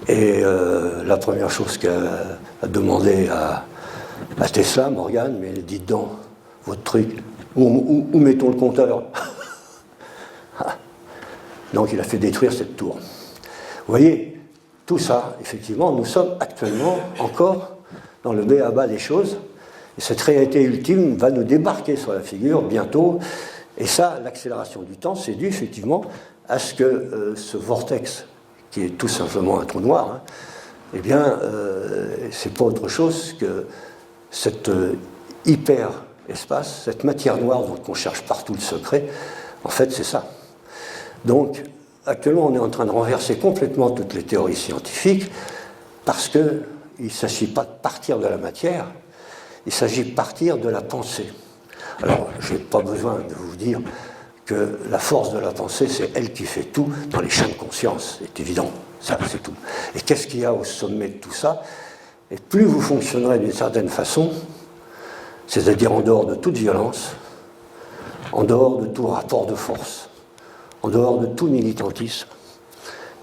Et la première chose qu'a demandé à Tesla, Morgan, mais dites donc, votre truc, où mettons le compteur? Donc il a fait détruire cette tour. Vous voyez, tout ça, effectivement, nous sommes actuellement encore dans le b.a.-ba des choses. Et cette réalité ultime va nous débarquer sur la figure bientôt. Et ça, l'accélération du temps, c'est dû effectivement à ce que ce vortex, qui est tout simplement un trou noir, hein, eh bien, c'est pas autre chose que cet hyper-espace, cette matière noire dont on cherche partout le secret. En fait, c'est ça. Donc, actuellement, on est en train de renverser complètement toutes les théories scientifiques parce qu'il ne s'agit pas de partir de la matière, il s'agit de partir de la pensée. Alors, je n'ai pas besoin de vous dire que la force de la pensée, c'est elle qui fait tout dans les champs de conscience. C'est évident, ça, c'est tout. Et qu'est-ce qu'il y a au sommet de tout ça? Et plus vous fonctionnerez d'une certaine façon, c'est-à-dire en dehors de toute violence, en dehors de tout rapport de force, en dehors de tout militantisme,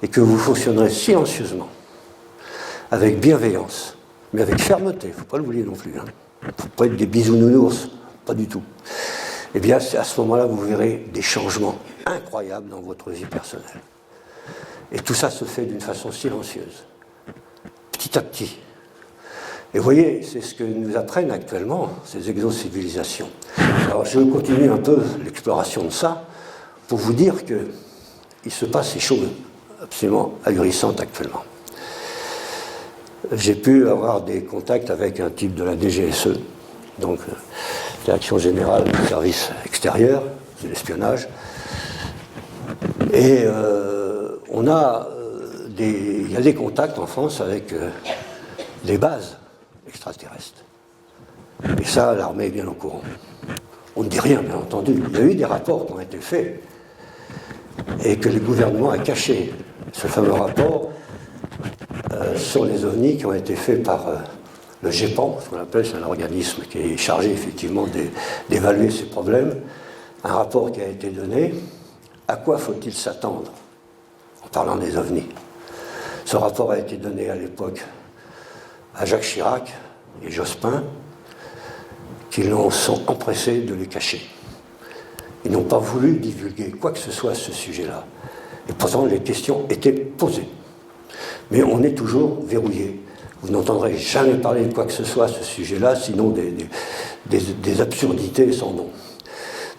et que vous fonctionnerez silencieusement, avec bienveillance, mais avec fermeté, il ne faut pas l'oublier non plus. Hein. Il ne faut pas être des bisounounours, pas du tout. Eh bien, c'est à ce moment-là que vous verrez des changements incroyables dans votre vie personnelle. Et tout ça se fait d'une façon silencieuse, petit à petit. Et vous voyez, c'est ce que nous apprennent actuellement ces exocivilisations. Alors je continue un peu l'exploration de ça pour vous dire qu'il se passe des choses absolument ahurissantes actuellement. J'ai pu avoir des contacts avec un type de la DGSE, donc Direction Générale du Service Extérieur, de l'espionnage, et il y a des contacts en France avec des bases extraterrestres. Et ça, l'armée est bien au courant. On ne dit rien, bien entendu. Il y a eu des rapports qui ont été faits et que le gouvernement a caché. Ce fameux rapport sur les ovnis qui ont été faits par le GEPAN, ce qu'on appelle, c'est un organisme qui est chargé effectivement d'évaluer ces problèmes. Un rapport qui a été donné. À quoi faut-il s'attendre en parlant des ovnis? Ce rapport a été donné à l'époque à Jacques Chirac et Jospin, qui sont empressés de les cacher. Ils n'ont pas voulu divulguer quoi que ce soit à ce sujet-là. Et pourtant, les questions étaient posées. Mais on est toujours verrouillé. Vous n'entendrez jamais parler de quoi que ce soit à ce sujet-là, sinon des absurdités sans nom.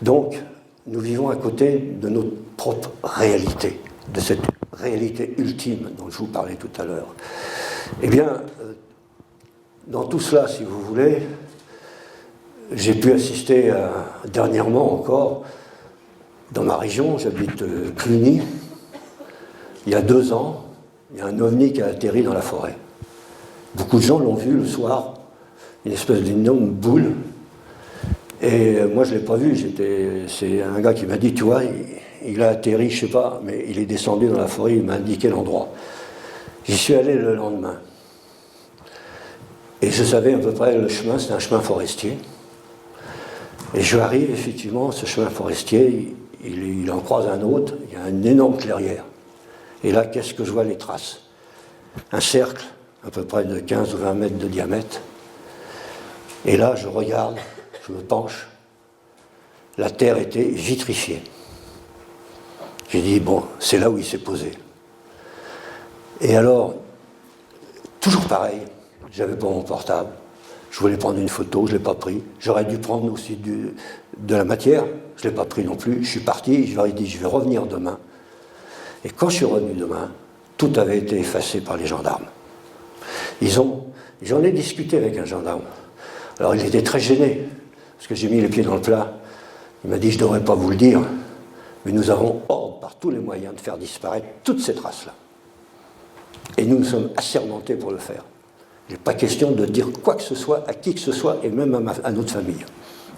Donc, nous vivons à côté de notre propre réalité, de cette réalité ultime dont je vous parlais tout à l'heure. Eh bien, dans tout cela, si vous voulez, j'ai pu assister dernièrement encore, dans ma région, j'habite Cluny, il y a 2 ans, il y a un ovni qui a atterri dans la forêt. Beaucoup de gens l'ont vu le soir, une espèce d'énorme boule. Et moi, je ne l'ai pas vu. C'est un gars qui m'a dit, tu vois, il a atterri, je ne sais pas, mais il est descendu dans la forêt, il m'a indiqué l'endroit. J'y suis allé le lendemain. Et je savais à peu près le chemin, c'est un chemin forestier. Et je arrive, effectivement, ce chemin forestier, il en croise un autre, il y a une énorme clairière. Et là, qu'est-ce que je vois? Les traces. Un cercle, à peu près de 15 ou 20 mètres de diamètre. Et là, je regarde, je me penche. La terre était vitrifiée. J'ai dit, bon, c'est là où il s'est posé. Et alors, toujours pareil, j'avais pas mon portable. Je voulais prendre une photo, je ne l'ai pas pris. J'aurais dû prendre aussi de la matière, je ne l'ai pas pris non plus. Je suis parti, je leur ai dit, je vais revenir demain. Et quand je suis revenu demain, tout avait été effacé par les gendarmes. J'en ai discuté avec un gendarme. Alors il était très gêné, parce que j'ai mis les pieds dans le plat. Il m'a dit, je ne devrais pas vous le dire, mais nous avons ordre par tous les moyens de faire disparaître toutes ces traces-là. Et nous sommes assermentés pour le faire. Il n'est pas question de dire quoi que ce soit à qui que ce soit, et même à notre famille.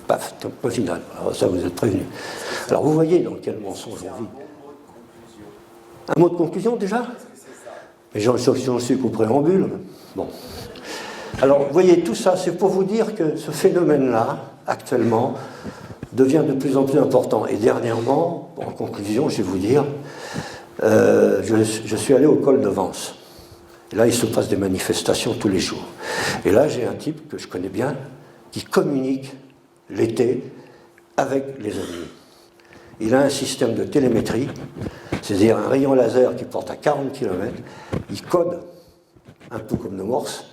Paf, au final. Alors ça, vous êtes prévenus. Alors vous voyez dans quel mensonge on vit. Un mot de conclusion déjà? Mais j'en suis qu'au préambule. Bon. Alors, vous voyez, tout ça, c'est pour vous dire que ce phénomène-là, actuellement, devient de plus en plus important. Et dernièrement, en conclusion, je vais vous dire, je suis allé au col de Vence. Et là, il se passe des manifestations tous les jours. Et là, j'ai un type que je connais bien, qui communique l'été avec les ovnis. Il a un système de télémétrie, c'est-à-dire un rayon laser qui porte à 40 km. Il code, un peu comme nos morses,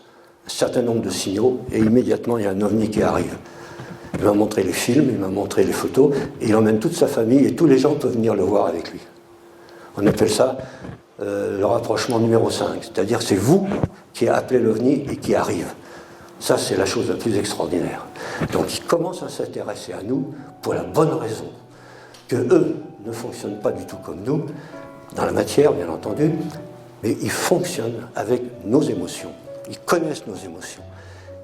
un certain nombre de signaux, et immédiatement, il y a un ovni qui arrive. Il m'a montré les films, il m'a montré les photos, et il emmène toute sa famille, et tous les gens peuvent venir le voir avec lui. On appelle ça le rapprochement numéro 5, c'est-à-dire c'est vous qui appelez l'OVNI et qui arrive. Ça, c'est la chose la plus extraordinaire. Donc, ils commencent à s'intéresser à nous pour la bonne raison que eux ne fonctionnent pas du tout comme nous, dans la matière, bien entendu, mais ils fonctionnent avec nos émotions. Ils connaissent nos émotions.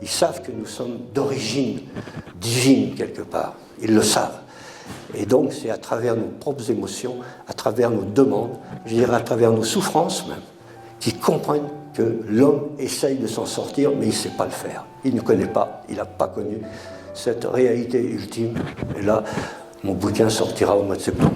Ils savent que nous sommes d'origine divine, quelque part. Ils le savent. Et donc, c'est à travers nos propres émotions, à travers nos demandes, je dirais à travers nos souffrances même, qu'ils comprennent que l'homme essaye de s'en sortir, mais il ne sait pas le faire. Il ne connaît pas, il n'a pas connu cette réalité ultime. Et là, mon bouquin sortira au mois de septembre.